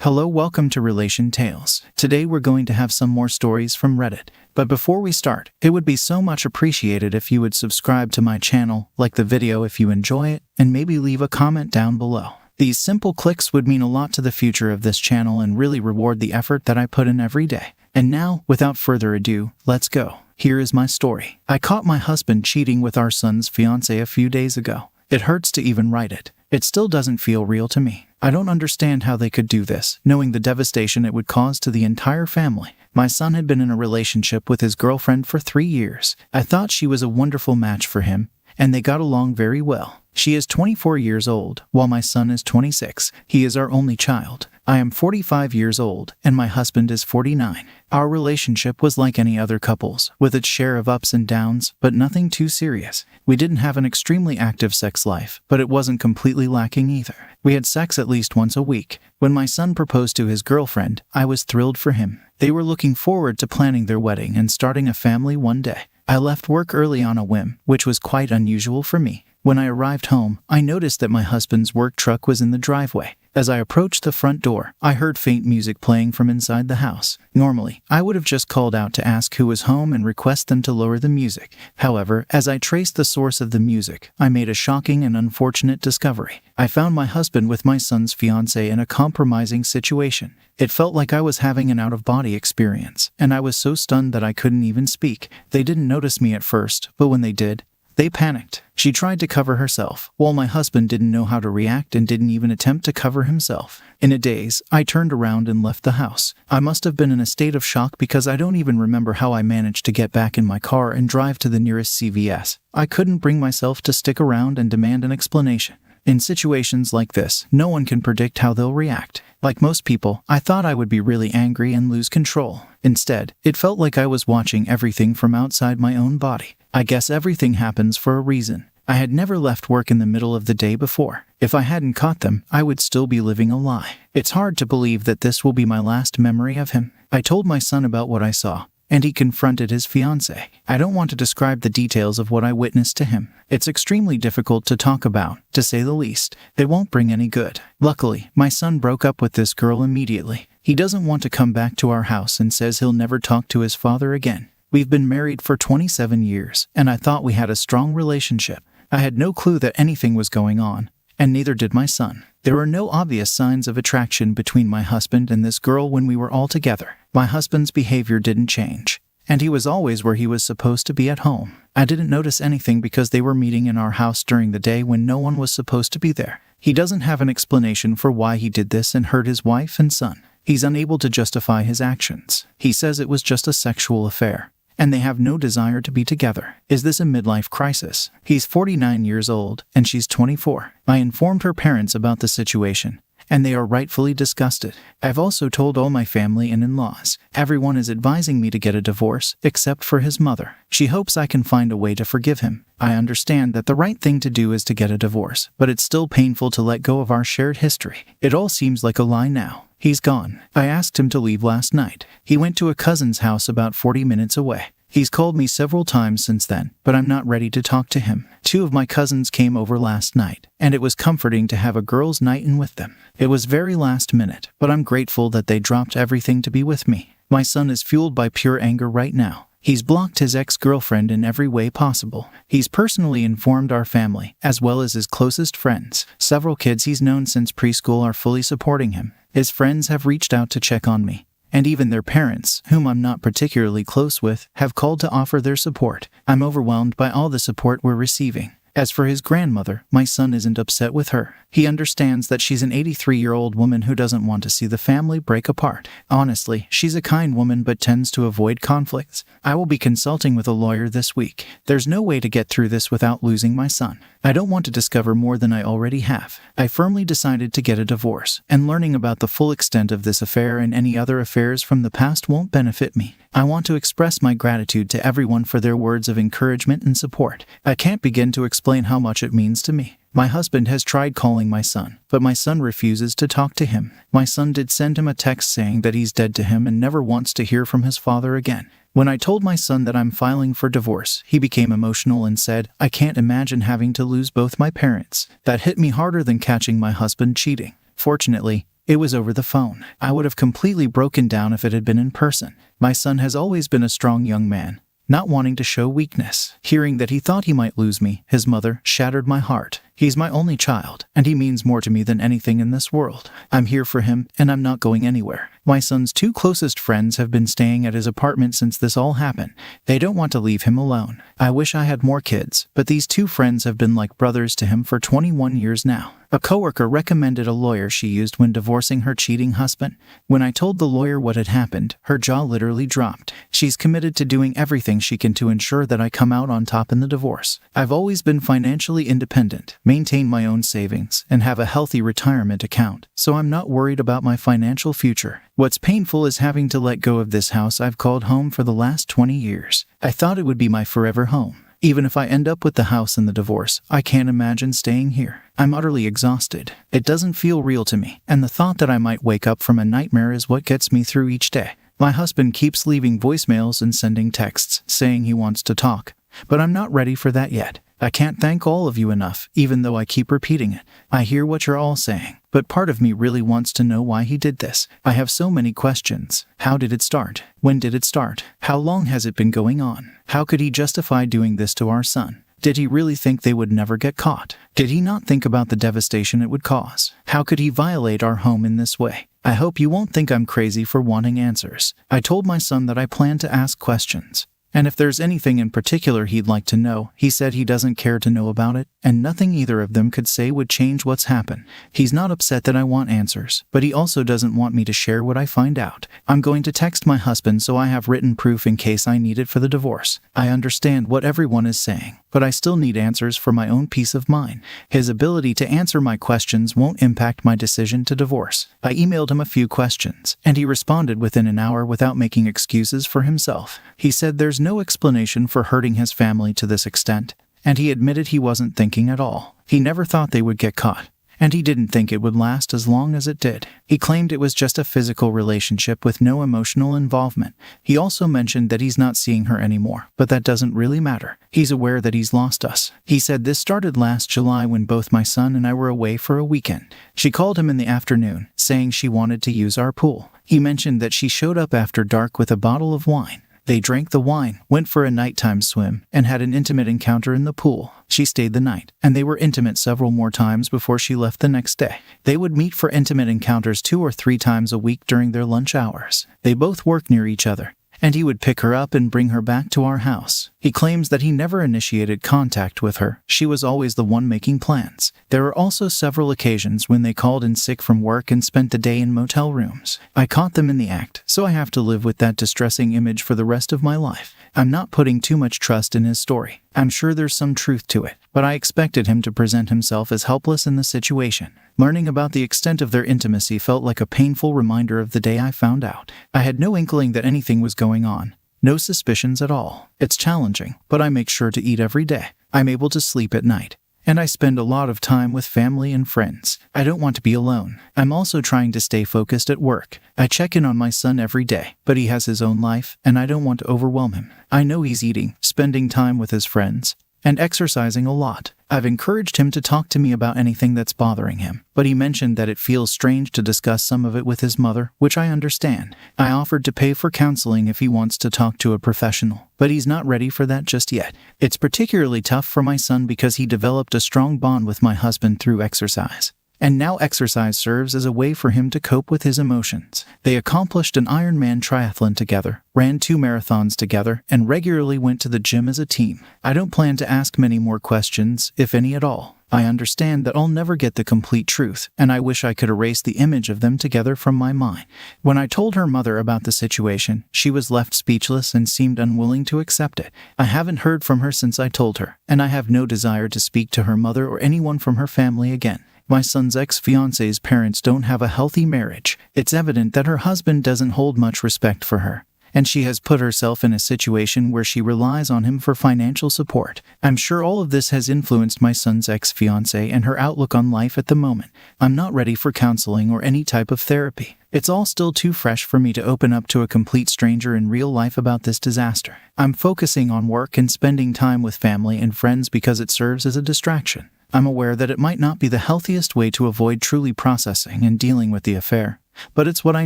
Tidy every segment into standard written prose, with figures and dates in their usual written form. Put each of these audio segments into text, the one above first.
Hello, welcome to Relation Tales. Today we're going to have some more stories from Reddit. But before we start, it would be so much appreciated if you would subscribe to my channel, like the video if you enjoy it, and maybe leave a comment down below. These simple clicks would mean a lot to the future of this channel and really reward the effort that I put in every day. And now, without further ado, let's go. Here is my story. I caught my husband cheating with our son's fiancée a few days ago. It hurts to even write it. It still doesn't feel real to me. I don't understand how they could do this, knowing the devastation it would cause to the entire family. My son had been in a relationship with his girlfriend for 3 years. I thought she was a wonderful match for him, and they got along very well. She is 24 years old, while my son is 26. He is our only child. I am 45 years old, and my husband is 49. Our relationship was like any other couple's, with its share of ups and downs, but nothing too serious. We didn't have an extremely active sex life, but it wasn't completely lacking either. We had sex at least once a week. When my son proposed to his girlfriend, I was thrilled for him. They were looking forward to planning their wedding and starting a family one day. I left work early on a whim, which was quite unusual for me. When I arrived home, I noticed that my husband's work truck was in the driveway. As I approached the front door, I heard faint music playing from inside the house. Normally, I would have just called out to ask who was home and request them to lower the music. However, as I traced the source of the music, I made a shocking and unfortunate discovery. I found my husband with my son's fiancée in a compromising situation. It felt like I was having an out-of-body experience, and I was so stunned that I couldn't even speak. They didn't notice me at first, but when they did, they panicked. She tried to cover herself, while my husband didn't know how to react and didn't even attempt to cover himself. In a daze, I turned around and left the house. I must have been in a state of shock because I don't even remember how I managed to get back in my car and drive to the nearest CVS. I couldn't bring myself to stick around and demand an explanation. In situations like this, no one can predict how they'll react. Like most people, I thought I would be really angry and lose control. Instead, it felt like I was watching everything from outside my own body. I guess everything happens for a reason. I had never left work in the middle of the day before. If I hadn't caught them, I would still be living a lie. It's hard to believe that this will be my last memory of him. I told my son about what I saw, and he confronted his fiancée. I don't want to describe the details of what I witnessed to him. It's extremely difficult to talk about, to say the least. It won't bring any good. Luckily, my son broke up with this girl immediately. He doesn't want to come back to our house and says he'll never talk to his father again. We've been married for 27 years, and I thought we had a strong relationship. I had no clue that anything was going on, and neither did my son. There were no obvious signs of attraction between my husband and this girl when we were all together. My husband's behavior didn't change, and he was always where he was supposed to be at home. I didn't notice anything because they were meeting in our house during the day when no one was supposed to be there. He doesn't have an explanation for why he did this and hurt his wife and son. He's unable to justify his actions. He says it was just a sexual affair, and they have no desire to be together. Is this a midlife crisis? He's 49 years old, and she's 24. I informed her parents about the situation, and they are rightfully disgusted. I've also told all my family and in-laws. Everyone is advising me to get a divorce, except for his mother. She hopes I can find a way to forgive him. I understand that the right thing to do is to get a divorce, but it's still painful to let go of our shared history. It all seems like a lie now. He's gone. I asked him to leave last night. He went to a cousin's house about 40 minutes away. He's called me several times since then, but I'm not ready to talk to him. 2 of my cousins came over last night, and it was comforting to have a girls' night in with them. It was very last minute, but I'm grateful that they dropped everything to be with me. My son is fueled by pure anger right now. He's blocked his ex-girlfriend in every way possible. He's personally informed our family, as well as his closest friends. Several kids he's known since preschool are fully supporting him. His friends have reached out to check on me, and even their parents, whom I'm not particularly close with, have called to offer their support. I'm overwhelmed by all the support we're receiving. As for his grandmother, my son isn't upset with her. He understands that she's an 83-year-old woman who doesn't want to see the family break apart. Honestly, she's a kind woman but tends to avoid conflicts. I will be consulting with a lawyer this week. There's no way to get through this without losing my son. I don't want to discover more than I already have. I firmly decided to get a divorce, and learning about the full extent of this affair and any other affairs from the past won't benefit me. I want to express my gratitude to everyone for their words of encouragement and support. I can't begin to explain how much it means to me. My husband has tried calling my son, but my son refuses to talk to him. My son did send him a text saying that he's dead to him and never wants to hear from his father again. When I told my son that I'm filing for divorce, he became emotional and said, "I can't imagine having to lose both my parents." That hit me harder than catching my husband cheating. Fortunately, It was over the phone. I would have completely broken down if it had been in person. My son has always been a strong young man, not wanting to show weakness. Hearing that he thought he might lose me, his mother, shattered my heart. He's my only child, and he means more to me than anything in this world. I'm here for him, and I'm not going anywhere. My son's two closest friends have been staying at his apartment since this all happened. They don't want to leave him alone. I wish I had more kids, but these two friends have been like brothers to him for 21 years now. A coworker recommended a lawyer she used when divorcing her cheating husband. When I told the lawyer what had happened, her jaw literally dropped. She's committed to doing everything she can to ensure that I come out on top in the divorce. I've always been financially independent, maintain my own savings, and have a healthy retirement account, so I'm not worried about my financial future. What's painful is having to let go of this house I've called home for the last 20 years. I thought it would be my forever home. Even if I end up with the house and the divorce, I can't imagine staying here. I'm utterly exhausted. It doesn't feel real to me, and the thought that I might wake up from a nightmare is what gets me through each day. My husband keeps leaving voicemails and sending texts, saying he wants to talk, but I'm not ready for that yet. I can't thank all of you enough, even though I keep repeating it. I hear what you're all saying, but part of me really wants to know why he did this. I have so many questions. How did it start? When did it start? How long has it been going on? How could he justify doing this to our son? Did he really think they would never get caught? Did he not think about the devastation it would cause? How could he violate our home in this way? I hope you won't think I'm crazy for wanting answers. I told my son that I plan to ask questions. And if there's anything in particular he'd like to know, he said he doesn't care to know about it, and nothing either of them could say would change what's happened. He's not upset that I want answers, but he also doesn't want me to share what I find out. I'm going to text my husband so I have written proof in case I need it for the divorce. I understand what everyone is saying, but I still need answers for my own peace of mind. His ability to answer my questions won't impact my decision to divorce. I emailed him a few questions, and he responded within an hour without making excuses for himself. He said there's no explanation for hurting his family to this extent, and he admitted he wasn't thinking at all. He never thought they would get caught, and he didn't think it would last as long as it did. He claimed it was just a physical relationship with no emotional involvement. He also mentioned that he's not seeing her anymore, but that doesn't really matter. He's aware that he's lost us. He said this started last July when both my son and I were away for a weekend. She called him in the afternoon, saying she wanted to use our pool. He mentioned that she showed up after dark with a bottle of wine. They drank the wine, went for a nighttime swim, and had an intimate encounter in the pool. She stayed the night, and they were intimate several more times before she left the next day. They would meet for intimate encounters 2 or 3 times a week during their lunch hours. They both worked near each other, and he would pick her up and bring her back to our house. He claims that he never initiated contact with her. She was always the one making plans. There were also several occasions when they called in sick from work and spent the day in motel rooms. I caught them in the act, so I have to live with that distressing image for the rest of my life. I'm not putting too much trust in his story. I'm sure there's some truth to it, but I expected him to present himself as helpless in the situation. Learning about the extent of their intimacy felt like a painful reminder of the day I found out. I had no inkling that anything was going on. No suspicions at all. It's challenging, but I make sure to eat every day. I'm able to sleep at night, and I spend a lot of time with family and friends. I don't want to be alone. I'm also trying to stay focused at work. I check in on my son every day, but he has his own life, and I don't want to overwhelm him. I know he's eating, spending time with his friends, and exercising a lot. I've encouraged him to talk to me about anything that's bothering him, but he mentioned that it feels strange to discuss some of it with his mother, which I understand. I offered to pay for counseling if he wants to talk to a professional, but he's not ready for that just yet. It's particularly tough for my son because he developed a strong bond with my husband through exercise. And now exercise serves as a way for him to cope with his emotions. They accomplished an Ironman triathlon together, ran 2 marathons together, and regularly went to the gym as a team. I don't plan to ask many more questions, if any at all. I understand that I'll never get the complete truth, and I wish I could erase the image of them together from my mind. When I told her mother about the situation, she was left speechless and seemed unwilling to accept it. I haven't heard from her since I told her, and I have no desire to speak to her mother or anyone from her family again. My son's ex-fiancée's parents don't have a healthy marriage. It's evident that her husband doesn't hold much respect for her, and she has put herself in a situation where she relies on him for financial support. I'm sure all of this has influenced my son's ex-fiancée and her outlook on life at the moment. I'm not ready for counseling or any type of therapy. It's all still too fresh for me to open up to a complete stranger in real life about this disaster. I'm focusing on work and spending time with family and friends because it serves as a distraction. I'm aware that it might not be the healthiest way to avoid truly processing and dealing with the affair, but it's what I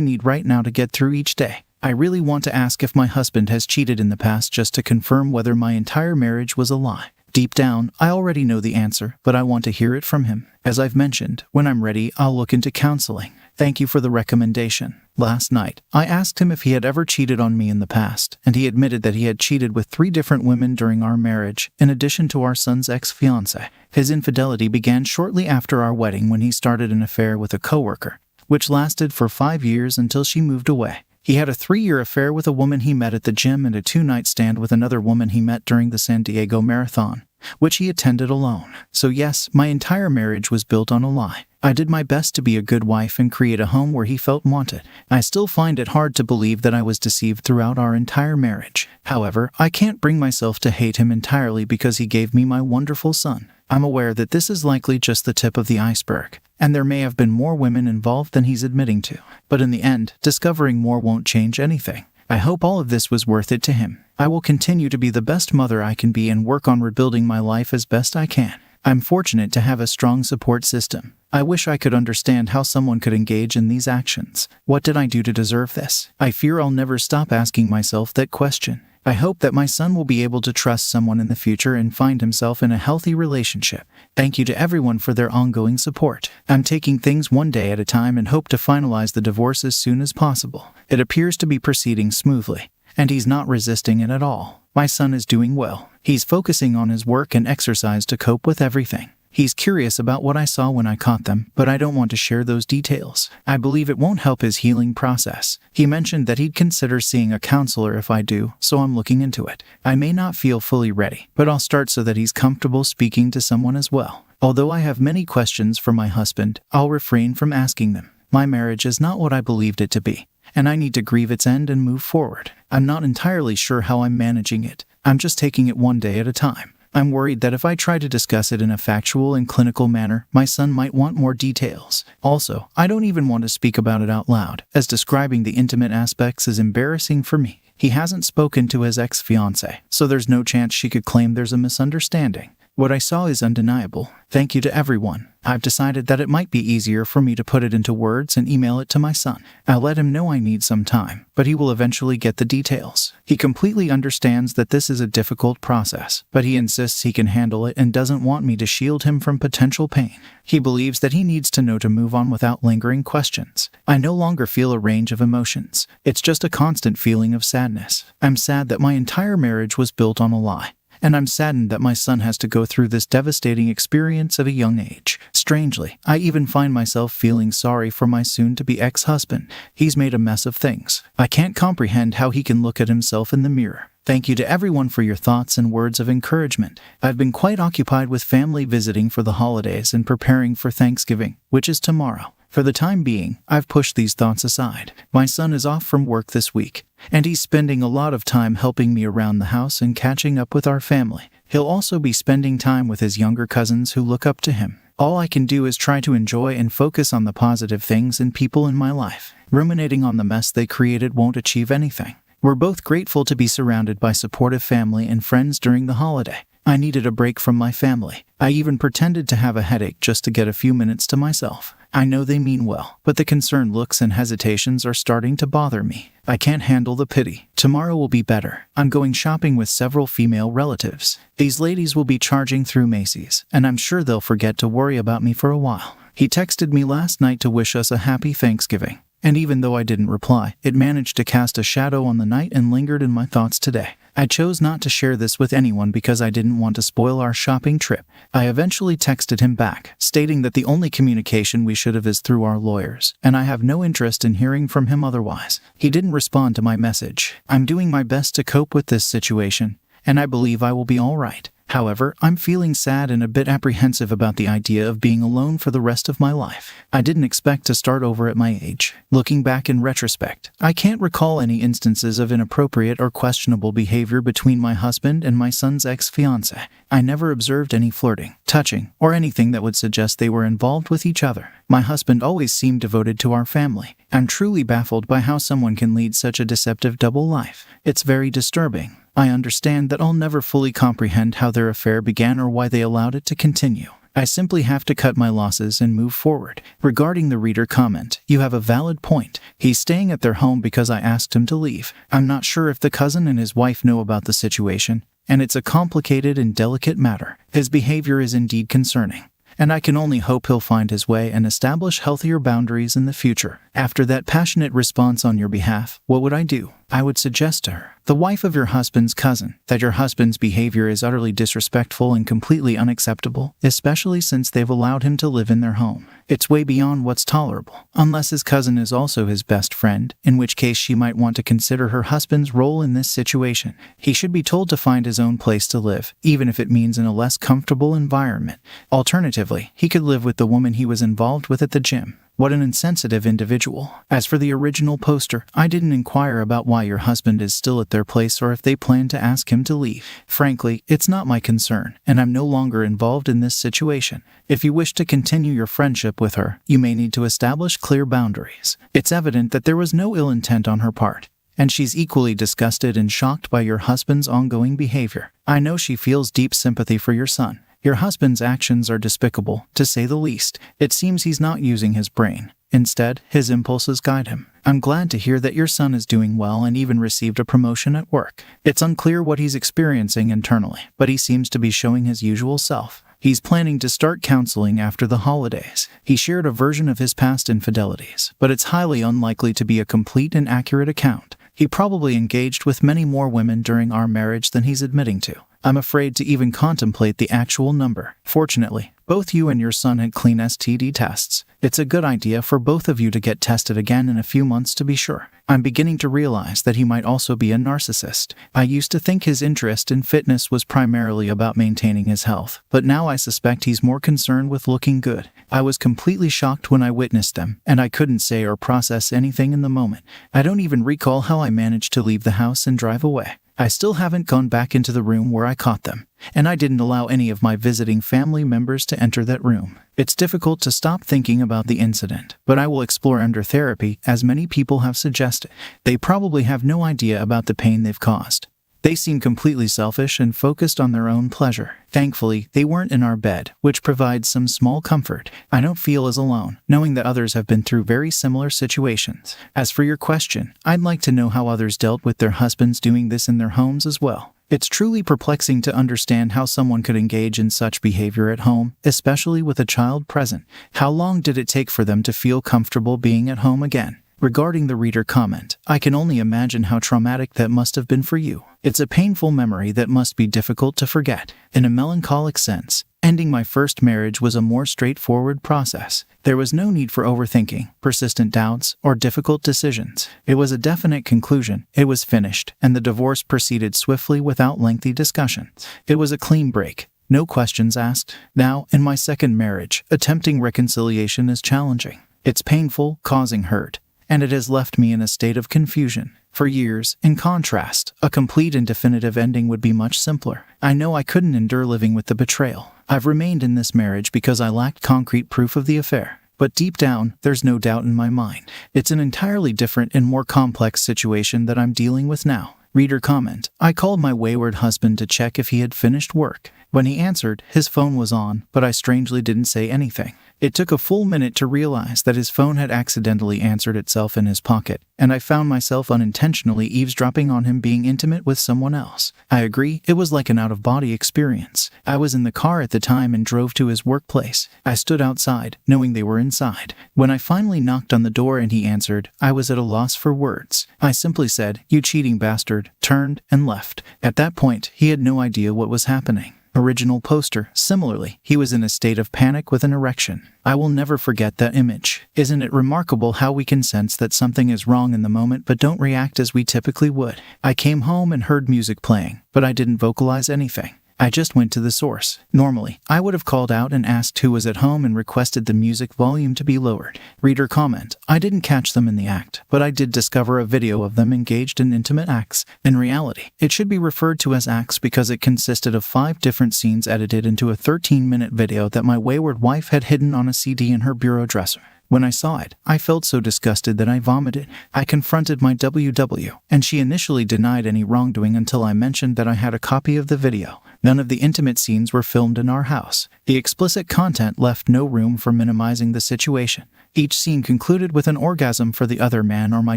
need right now to get through each day. I really want to ask if my husband has cheated in the past just to confirm whether my entire marriage was a lie. Deep down, I already know the answer, but I want to hear it from him. As I've mentioned, when I'm ready, I'll look into counseling. Thank you for the recommendation. Last night, I asked him if he had ever cheated on me in the past, and he admitted that he had cheated with 3 different women during our marriage, in addition to our son's ex-fiancée. His infidelity began shortly after our wedding when he started an affair with a coworker, which lasted for 5 years until she moved away. He had a 3-year affair with a woman he met at the gym and a 2-night stand with another woman he met during the San Diego Marathon, which he attended alone. So yes, my entire marriage was built on a lie. I did my best to be a good wife and create a home where he felt wanted. I still find it hard to believe that I was deceived throughout our entire marriage. However, I can't bring myself to hate him entirely because he gave me my wonderful son. I'm aware that this is likely just the tip of the iceberg, and there may have been more women involved than he's admitting to. But in the end, discovering more won't change anything. I hope all of this was worth it to him. I will continue to be the best mother I can be and work on rebuilding my life as best I can. I'm fortunate to have a strong support system. I wish I could understand how someone could engage in these actions. What did I do to deserve this? I fear I'll never stop asking myself that question. I hope that my son will be able to trust someone in the future and find himself in a healthy relationship. Thank you to everyone for their ongoing support. I'm taking things one day at a time and hope to finalize the divorce as soon as possible. It appears to be proceeding smoothly, and he's not resisting it at all. My son is doing well. He's focusing on his work and exercise to cope with everything. He's curious about what I saw when I caught them, but I don't want to share those details. I believe it won't help his healing process. He mentioned that he'd consider seeing a counselor if I do, so I'm looking into it. I may not feel fully ready, but I'll start so that he's comfortable speaking to someone as well. Although I have many questions for my husband, I'll refrain from asking them. My marriage is not what I believed it to be, and I need to grieve its end and move forward. I'm not entirely sure how I'm managing it. I'm just taking it one day at a time. I'm worried that if I try to discuss it in a factual and clinical manner, my son might want more details. Also, I don't even want to speak about it out loud, as describing the intimate aspects is embarrassing for me. He hasn't spoken to his ex-fiancée, so there's no chance she could claim there's a misunderstanding. What I saw is undeniable. Thank you to everyone. I've decided that it might be easier for me to put it into words and email it to my son. I'll let him know I need some time, but he will eventually get the details. He completely understands that this is a difficult process, but he insists he can handle it and doesn't want me to shield him from potential pain. He believes that he needs to know to move on without lingering questions. I no longer feel a range of emotions. It's just a constant feeling of sadness. I'm sad that my entire marriage was built on a lie. And I'm saddened that my son has to go through this devastating experience at a young age. Strangely, I even find myself feeling sorry for my soon-to-be ex-husband. He's made a mess of things. I can't comprehend how he can look at himself in the mirror. Thank you to everyone for your thoughts and words of encouragement. I've been quite occupied with family visiting for the holidays and preparing for Thanksgiving, which is tomorrow. For the time being, I've pushed these thoughts aside. My son is off from work this week, and he's spending a lot of time helping me around the house and catching up with our family. He'll also be spending time with his younger cousins who look up to him. All I can do is try to enjoy and focus on the positive things and people in my life. Ruminating on the mess they created won't achieve anything. We're both grateful to be surrounded by supportive family and friends during the holiday. I needed a break from my family. I even pretended to have a headache just to get a few minutes to myself. I know they mean well, but the concerned looks and hesitations are starting to bother me. I can't handle the pity. Tomorrow will be better. I'm going shopping with several female relatives. These ladies will be charging through Macy's, and I'm sure they'll forget to worry about me for a while. He texted me last night to wish us a happy Thanksgiving. And even though I didn't reply, it managed to cast a shadow on the night and lingered in my thoughts today. I chose not to share this with anyone because I didn't want to spoil our shopping trip. I eventually texted him back, stating that the only communication we should have is through our lawyers, and I have no interest in hearing from him otherwise. He didn't respond to my message. I'm doing my best to cope with this situation, and I believe I will be all right. However, I'm feeling sad and a bit apprehensive about the idea of being alone for the rest of my life. I didn't expect to start over at my age. Looking back in retrospect, I can't recall any instances of inappropriate or questionable behavior between my husband and my son's ex-fiancée. I never observed any flirting, touching, or anything that would suggest they were involved with each other. My husband always seemed devoted to our family. I'm truly baffled by how someone can lead such a deceptive double life. It's very disturbing. I understand that I'll never fully comprehend how their affair began or why they allowed it to continue. I simply have to cut my losses and move forward. Regarding the reader comment, you have a valid point. He's staying at their home because I asked him to leave. I'm not sure if the cousin and his wife know about the situation, and it's a complicated and delicate matter. His behavior is indeed concerning, and I can only hope he'll find his way and establish healthier boundaries in the future. After that passionate response on your behalf, what would I do? I would suggest to her, the wife of your husband's cousin, that your husband's behavior is utterly disrespectful and completely unacceptable, especially since they've allowed him to live in their home. It's way beyond what's tolerable, unless his cousin is also his best friend, in which case she might want to consider her husband's role in this situation. He should be told to find his own place to live, even if it means in a less comfortable environment. Alternatively, he could live with the woman he was involved with at the gym. What an insensitive individual. As for the original poster, I didn't inquire about why your husband is still at their place or if they plan to ask him to leave. Frankly, it's not my concern, and I'm no longer involved in this situation. If you wish to continue your friendship with her, you may need to establish clear boundaries. It's evident that there was no ill intent on her part, and she's equally disgusted and shocked by your husband's ongoing behavior. I know she feels deep sympathy for your son. Your husband's actions are despicable, to say the least. It seems he's not using his brain. Instead, his impulses guide him. I'm glad to hear that your son is doing well and even received a promotion at work. It's unclear what he's experiencing internally, but he seems to be showing his usual self. He's planning to start counseling after the holidays. He shared a version of his past infidelities, but it's highly unlikely to be a complete and accurate account. He probably engaged with many more women during our marriage than he's admitting to. I'm afraid to even contemplate the actual number. Fortunately, both you and your son had clean STD tests. It's a good idea for both of you to get tested again in a few months to be sure. I'm beginning to realize that he might also be a narcissist. I used to think his interest in fitness was primarily about maintaining his health, but now I suspect he's more concerned with looking good. I was completely shocked when I witnessed them, and I couldn't say or process anything in the moment. I don't even recall how I managed to leave the house and drive away. I still haven't gone back into the room where I caught them, and I didn't allow any of my visiting family members to enter that room. It's difficult to stop thinking about the incident, but I will explore under therapy, as many people have suggested. They probably have no idea about the pain they've caused. They seem completely selfish and focused on their own pleasure. Thankfully, they weren't in our bed, which provides some small comfort. I don't feel as alone, knowing that others have been through very similar situations. As for your question, I'd like to know how others dealt with their husbands doing this in their homes as well. It's truly perplexing to understand how someone could engage in such behavior at home, especially with a child present. How long did it take for them to feel comfortable being at home again? Regarding the reader comment, I can only imagine how traumatic that must have been for you. It's a painful memory that must be difficult to forget. In a melancholic sense, ending my first marriage was a more straightforward process. There was no need for overthinking, persistent doubts, or difficult decisions. It was a definite conclusion. It was finished, and the divorce proceeded swiftly without lengthy discussions. It was a clean break. No questions asked. Now, in my second marriage, attempting reconciliation is challenging. It's painful, causing hurt, and it has left me in a state of confusion. For years, in contrast, a complete and definitive ending would be much simpler. I know I couldn't endure living with the betrayal. I've remained in this marriage because I lacked concrete proof of the affair. But deep down, there's no doubt in my mind. It's an entirely different and more complex situation that I'm dealing with now. Reader comment, I called my wayward husband to check if he had finished work. When he answered, his phone was on, but I strangely didn't say anything. It took a full minute to realize that his phone had accidentally answered itself in his pocket, and I found myself unintentionally eavesdropping on him being intimate with someone else. I agree, it was like an out-of-body experience. I was in the car at the time and drove to his workplace. I stood outside, knowing they were inside. When I finally knocked on the door and he answered, I was at a loss for words. I simply said, "You cheating bastard," turned, and left. At that point, he had no idea what was happening. Original poster. Similarly, he was in a state of panic with an erection. I will never forget that image. Isn't it remarkable how we can sense that something is wrong in the moment but don't react as we typically would? I came home and heard music playing, but I didn't vocalize anything. I just went to the source. Normally, I would have called out and asked who was at home and requested the music volume to be lowered. Reader comment, I didn't catch them in the act, but I did discover a video of them engaged in intimate acts. In reality, it should be referred to as acts because it consisted of 5 different scenes edited into a 13-minute video that my wayward wife had hidden on a CD in her bureau dresser. When I saw it, I felt so disgusted that I vomited. I confronted my WW, and she initially denied any wrongdoing until I mentioned that I had a copy of the video. None of the intimate scenes were filmed in our house. The explicit content left no room for minimizing the situation. Each scene concluded with an orgasm for the other man or my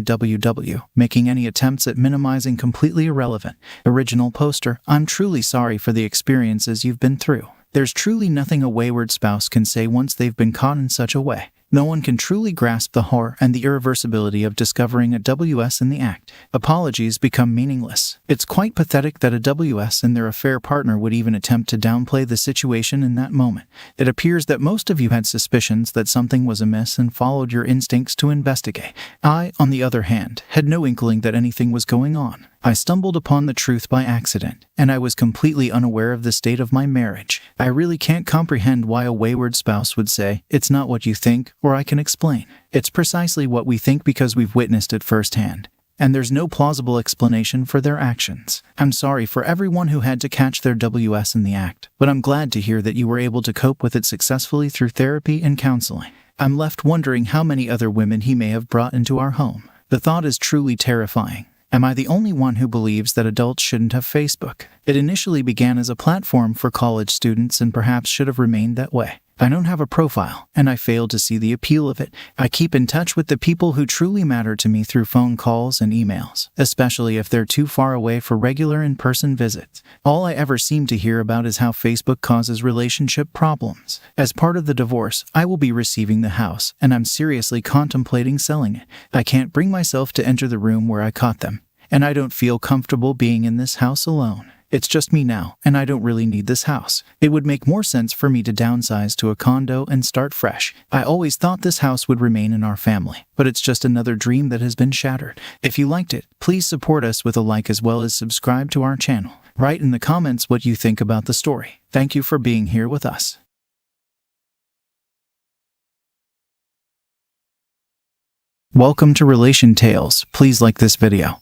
WW, making any attempts at minimizing completely irrelevant. Original poster, I'm truly sorry for the experiences you've been through. There's truly nothing a wayward spouse can say once they've been caught in such a way. No one can truly grasp the horror and the irreversibility of discovering a WS in the act. Apologies become meaningless. It's quite pathetic that a WS and their affair partner would even attempt to downplay the situation in that moment. It appears that most of you had suspicions that something was amiss and followed your instincts to investigate. I, on the other hand, had no inkling that anything was going on. I stumbled upon the truth by accident, and I was completely unaware of the state of my marriage. I really can't comprehend why a wayward spouse would say, "It's not what you think," or "I can explain." It's precisely what we think because we've witnessed it firsthand, and there's no plausible explanation for their actions. I'm sorry for everyone who had to catch their WS in the act, but I'm glad to hear that you were able to cope with it successfully through therapy and counseling. I'm left wondering how many other women he may have brought into our home. The thought is truly terrifying. Am I the only one who believes that adults shouldn't have Facebook? It initially began as a platform for college students and perhaps should have remained that way. I don't have a profile, and I fail to see the appeal of it. I keep in touch with the people who truly matter to me through phone calls and emails, especially if they're too far away for regular in-person visits. All I ever seem to hear about is how Facebook causes relationship problems. As part of the divorce, I will be receiving the house, and I'm seriously contemplating selling it. I can't bring myself to enter the room where I caught them, and I don't feel comfortable being in this house alone. It's just me now, and I don't really need this house. It would make more sense for me to downsize to a condo and start fresh. I always thought this house would remain in our family, but it's just another dream that has been shattered. If you liked it, please support us with a like as well as subscribe to our channel. Write in the comments what you think about the story. Thank you for being here with us. Welcome to Relation Tales. Please like this video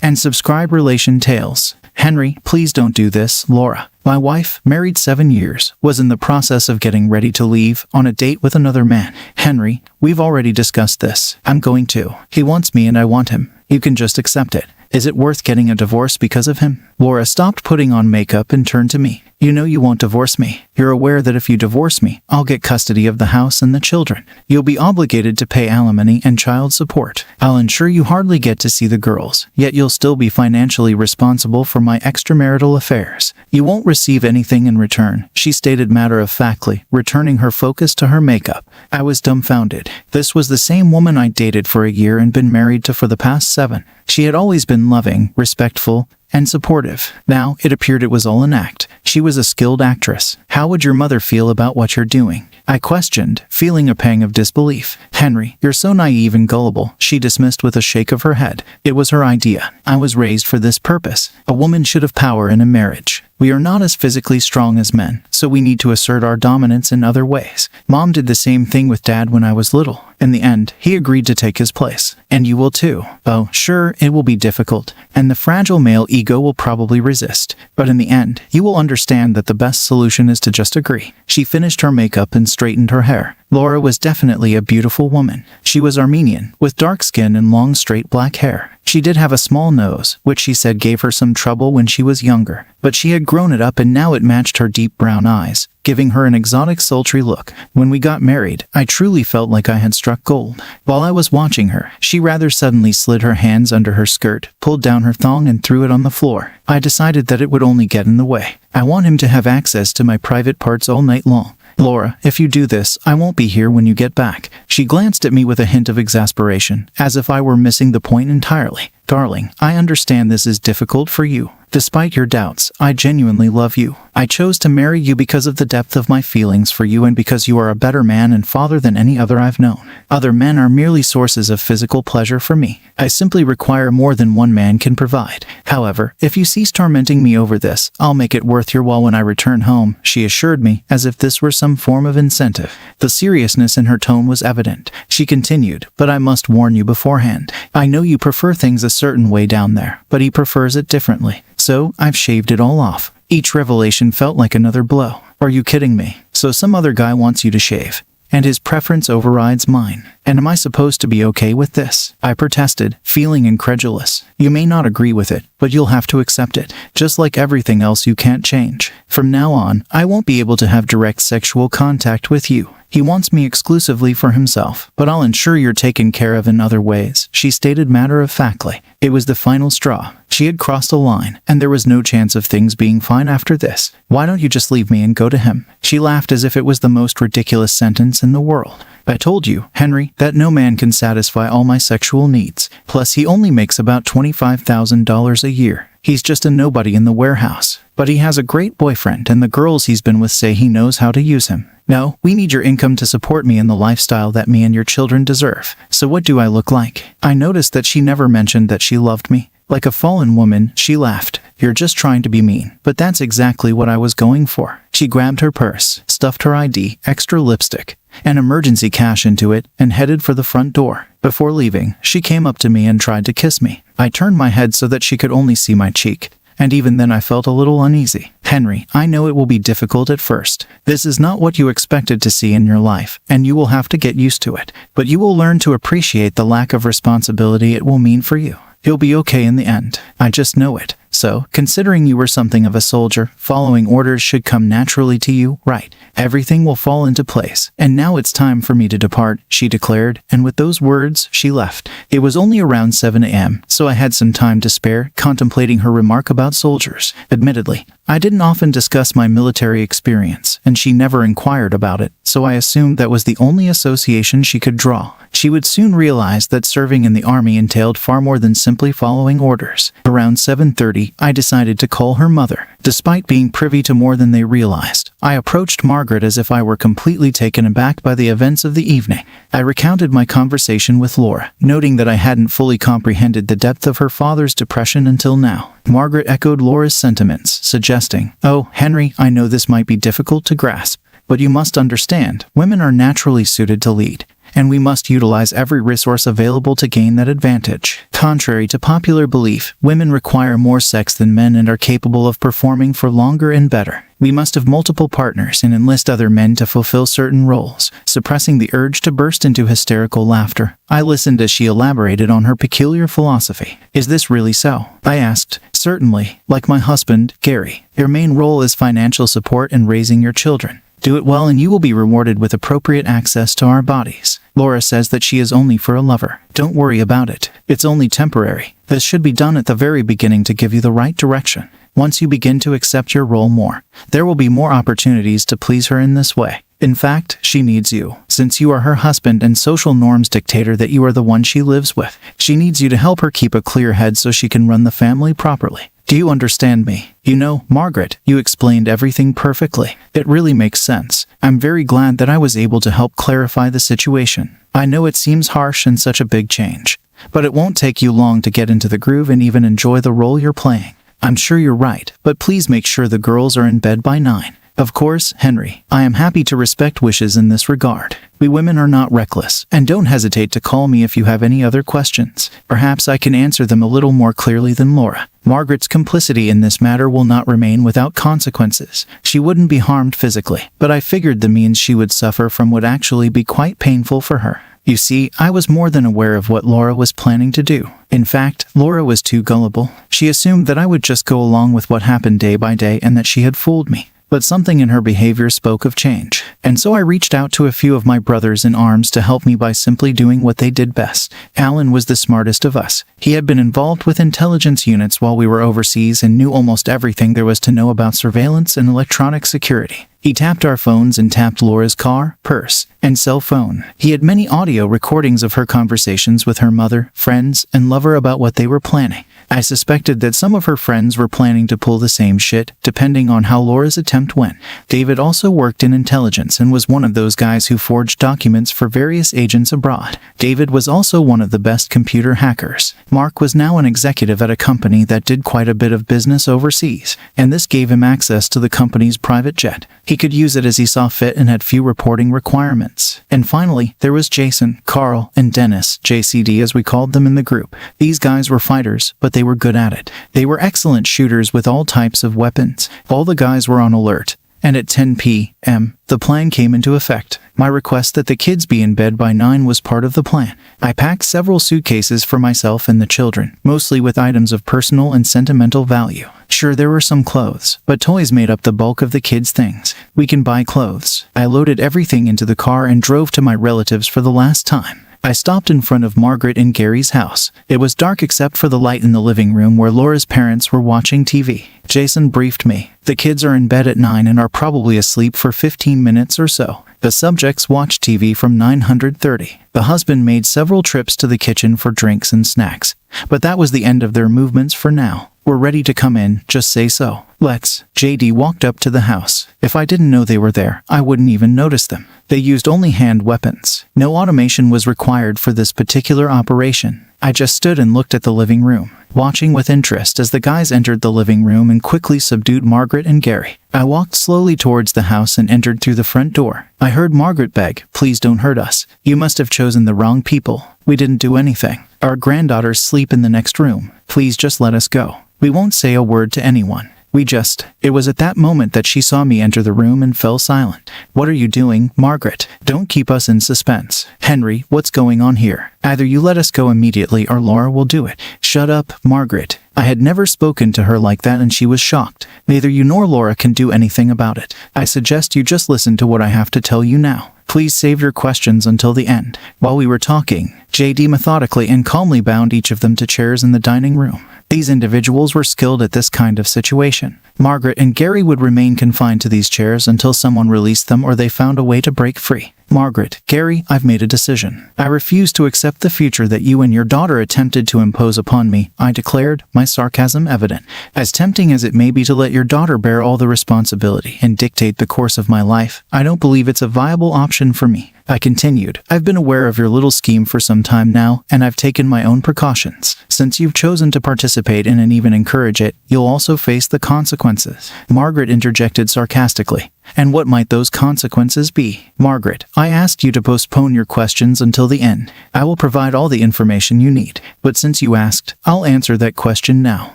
and subscribe. Relation Tales. Henry, please don't do this. Laura, my wife, married 7 years, was in the process of getting ready to leave on a date with another man. Henry, we've already discussed this. I'm going to. He wants me and I want him. You can just accept it. Is it worth getting a divorce because of him? Laura stopped putting on makeup and turned to me. You know you won't divorce me. You're aware that if you divorce me, I'll get custody of the house and the children. You'll be obligated to pay alimony and child support. I'll ensure you hardly get to see the girls, yet you'll still be financially responsible for my extramarital affairs. You won't receive anything in return, she stated matter-of-factly, returning her focus to her makeup. I was dumbfounded. This was the same woman I'd dated for a year and been married to for the past 7. She had always been loving, respectful, and supportive. Now, it appeared it was all an act. She was a skilled actress. How would your mother feel about what you're doing? I questioned, feeling a pang of disbelief. Henry, you're so naive and gullible, she dismissed with a shake of her head. It was her idea. I was raised for this purpose. A woman should have power in a marriage. We are not as physically strong as men, so we need to assert our dominance in other ways. Mom did the same thing with Dad when I was little. In the end, he agreed to take his place. And you will too. Oh, sure, it will be difficult, and the fragile male ego will probably resist. But in the end, you will understand that the best solution is to just agree. She finished her makeup and straightened her hair. Laura was definitely a beautiful woman. She was Armenian, with dark skin and long straight black hair. She did have a small nose, which she said gave her some trouble when she was younger, but she had grown it up and now it matched her deep brown eyes, giving her an exotic, sultry look. When we got married, I truly felt like I had struck gold. While I was watching her, she rather suddenly slid her hands under her skirt, pulled down her thong and threw it on the floor. I decided that it would only get in the way. I want him to have access to my private parts all night long. Laura, if you do this, I won't be here when you get back. She glanced at me with a hint of exasperation, as if I were missing the point entirely. Darling, I understand this is difficult for you. Despite your doubts, I genuinely love you. I chose to marry you because of the depth of my feelings for you and because you are a better man and father than any other I've known. Other men are merely sources of physical pleasure for me. I simply require more than one man can provide. However, if you cease tormenting me over this, I'll make it worth your while when I return home, she assured me, as if this were some form of incentive. The seriousness in her tone was evident. She continued, but I must warn you beforehand. I know you prefer things a certain way down there, but he prefers it differently. So, I've shaved it all off. Each revelation felt like another blow. Are you kidding me? So some other guy wants you to shave? and his preference overrides mine. And am I supposed to be okay with this? I protested, feeling incredulous. You may not agree with it, but you'll have to accept it. Just like everything else you can't change. From now on, I won't be able to have direct sexual contact with you. He wants me exclusively for himself, but I'll ensure you're taken care of in other ways, she stated matter-of-factly. It was the final straw. She had crossed a line, and there was no chance of things being fine after this. Why don't you just leave me and go to him? She laughed as if it was the most ridiculous sentence in the world. I told you, Henry, that no man can satisfy all my sexual needs. Plus, he only makes about $25,000 a year. He's just a nobody in the warehouse. But he has a great boyfriend, and the girls he's been with say he knows how to use him. No, we need your income to support me in the lifestyle that me and your children deserve. So what do I look like? I noticed that she never mentioned that she loved me. Like a fallen woman, she laughed. You're just trying to be mean. But that's exactly what I was going for. She grabbed her purse, stuffed her ID, extra lipstick, and emergency cash into it, and headed for the front door. Before leaving, she came up to me and tried to kiss me. I turned my head so that she could only see my cheek. And even then I felt a little uneasy. Henry, I know it will be difficult at first. This is not what you expected to see in your life, and you will have to get used to it. But you will learn to appreciate the lack of responsibility it will mean for you. You'll be okay in the end. I just know it. So, considering you were something of a soldier, following orders should come naturally to you, right? Everything will fall into place. And now it's time for me to depart, she declared, and with those words, she left. It was only around 7 a.m., so I had some time to spare, contemplating her remark about soldiers. Admittedly, I didn't often discuss my military experience, and she never inquired about it, so I assumed that was the only association she could draw. She would soon realize that serving in the army entailed far more than simply following orders. Around 7:30, I decided to call her mother. Despite being privy to more than they realized, I approached Margaret as if I were completely taken aback by the events of the evening. I recounted my conversation with Laura, noting that I hadn't fully comprehended the depth of her father's depression until now. Margaret echoed Laura's sentiments, suggesting, "Oh, Henry, I know this might be difficult to grasp, but you must understand, women are naturally suited to lead, and we must utilize every resource available to gain that advantage. Contrary to popular belief, women require more sex than men and are capable of performing for longer and better. We must have multiple partners and enlist other men to fulfill certain roles," suppressing the urge to burst into hysterical laughter. I listened as she elaborated on her peculiar philosophy. "Is this really so?" I asked. "Certainly. Like my husband, Gary. Your main role is financial support and raising your children. Do it well and you will be rewarded with appropriate access to our bodies. Laura says that she is only for a lover. Don't worry about it. It's only temporary. This should be done at the very beginning to give you the right direction. Once you begin to accept your role more, there will be more opportunities to please her in this way. In fact, she needs you. Since you are her husband and social norms dictator that you are the one she lives with, she needs you to help her keep a clear head so she can run the family properly. Do you understand me? You know, Margaret, you explained everything perfectly. It really makes sense. I'm very glad that I was able to help clarify the situation. I know it seems harsh and such a big change, but it won't take you long to get into the groove and even enjoy the role you're playing. I'm sure you're right, but please make sure the girls are in bed by 9. Of course, Henry, I am happy to respect wishes in this regard. We women are not reckless, and don't hesitate to call me if you have any other questions. Perhaps I can answer them a little more clearly than Laura. Margaret's complicity in this matter will not remain without consequences. She wouldn't be harmed physically, but I figured the means she would suffer from would actually be quite painful for her. You see, I was more than aware of what Laura was planning to do. In fact, Laura was too gullible. She assumed that I would just go along with what happened day by day and that she had fooled me. But something in her behavior spoke of change, and so I reached out to a few of my brothers in arms to help me by simply doing what they did best. Alan was the smartest of us. He had been involved with intelligence units while we were overseas and knew almost everything there was to know about surveillance and electronic security. He tapped our phones and tapped Laura's car, purse, and cell phone. He had many audio recordings of her conversations with her mother, friends, and lover about what they were planning. I suspected that some of her friends were planning to pull the same shit, depending on how Laura's attempt went. David also worked in intelligence and was one of those guys who forged documents for various agents abroad. David was also one of the best computer hackers. Mark was now an executive at a company that did quite a bit of business overseas, and this gave him access to the company's private jet. He could use it as he saw fit and had few reporting requirements. And finally, there was Jason, Carl, and Dennis, JCD as we called them in the group. These guys were fighters, but they were good at it. They were excellent shooters with all types of weapons. All the guys were on alert, and at 10 p.m., the plan came into effect. My request that the kids be in bed by 9 was part of the plan. I packed several suitcases for myself and the children, mostly with items of personal and sentimental value. Sure, there were some clothes, but toys made up the bulk of the kids' things. We can buy clothes. I loaded everything into the car and drove to my relatives for the last time. I stopped in front of Margaret and Gary's house. It was dark except for the light in the living room where Laura's parents were watching TV. Jason briefed me. The kids are in bed at 9 and are probably asleep for 15 minutes or so. The subjects watched TV from 9:30. The husband made several trips to the kitchen for drinks and snacks. But that was the end of their movements for now. We're ready to come in, just say so. Let's. JD walked up to the house. If I didn't know they were there, I wouldn't even notice them. They used only hand weapons. No automation was required for this particular operation. I just stood and looked at the living room, watching with interest as the guys entered the living room and quickly subdued Margaret and Gary. I walked slowly towards the house and entered through the front door. I heard Margaret beg, "Please don't hurt us. You must have chosen the wrong people. We didn't do anything. Our granddaughters sleep in the next room. Please just let us go. We won't say a word to anyone. It was at that moment that she saw me enter the room and fell silent. What are you doing, Margaret? Don't keep us in suspense. Henry, what's going on here? Either you let us go immediately or Laura will do it. Shut up, Margaret. I had never spoken to her like that and she was shocked. Neither you nor Laura can do anything about it. I suggest you just listen to what I have to tell you now. Please save your questions until the end. While we were talking, JD methodically and calmly bound each of them to chairs in the dining room. These individuals were skilled at this kind of situation. Margaret and Gary would remain confined to these chairs until someone released them or they found a way to break free. Margaret, Gary, I've made a decision. I refuse to accept the future that you and your daughter attempted to impose upon me, I declared, my sarcasm evident. As tempting as it may be to let your daughter bear all the responsibility and dictate the course of my life, I don't believe it's a viable option for me. I continued, I've been aware of your little scheme for some time now, and I've taken my own precautions. Since you've chosen to participate in and even encourage it, you'll also face the consequences. Margaret interjected sarcastically. And what might those consequences be? Margaret, I asked you to postpone your questions until the end. I will provide all the information you need. But since you asked, I'll answer that question now.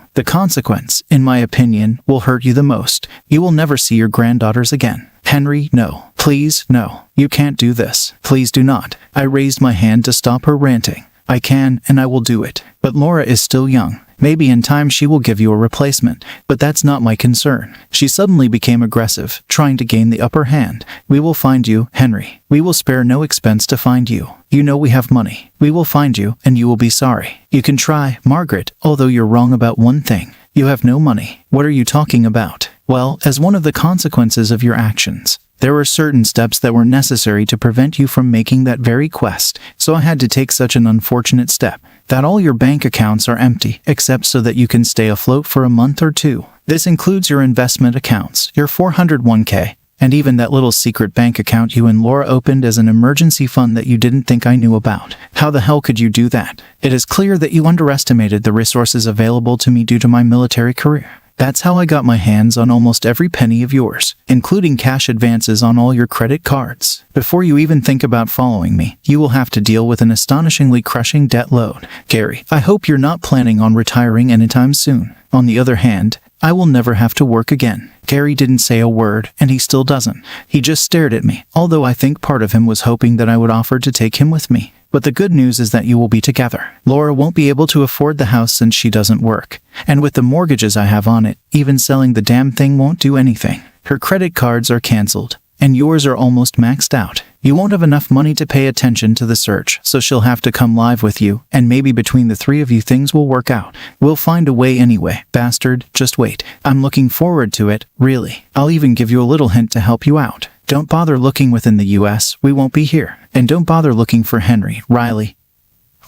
The consequence, in my opinion, will hurt you the most. You will never see your granddaughters again. Henry, no. Please, no. You can't do this. Please do not. I raised my hand to stop her ranting. I can, and I will do it. But Laura is still young. Maybe in time she will give you a replacement, but that's not my concern. She suddenly became aggressive, trying to gain the upper hand. We will find you, Henry. We will spare no expense to find you. You know we have money. We will find you, and you will be sorry. You can try, Margaret, although you're wrong about one thing. You have no money. What are you talking about? Well, as one of the consequences of your actions, there were certain steps that were necessary to prevent you from making that very quest, so I had to take such an unfortunate step, that all your bank accounts are empty, except so that you can stay afloat for a month or two. This includes your investment accounts, your 401k, and even that little secret bank account you and Laura opened as an emergency fund that you didn't think I knew about. How the hell could you do that? It is clear that you underestimated the resources available to me due to my military career. That's how I got my hands on almost every penny of yours, including cash advances on all your credit cards. Before you even think about following me, you will have to deal with an astonishingly crushing debt load. Gary, I hope you're not planning on retiring anytime soon. On the other hand, I will never have to work again. Gary didn't say a word, and he still doesn't. He just stared at me, although I think part of him was hoping that I would offer to take him with me. But the good news is that you will be together. Laura won't be able to afford the house since she doesn't work. And with the mortgages I have on it, even selling the damn thing won't do anything. Her credit cards are canceled, and yours are almost maxed out. You won't have enough money to pay attention to the search, so she'll have to come live with you, and maybe between the three of you things will work out. We'll find a way anyway, bastard, just wait. I'm looking forward to it, really. I'll even give you a little hint to help you out. Don't bother looking within the US, we won't be here. And don't bother looking for Henry, Riley,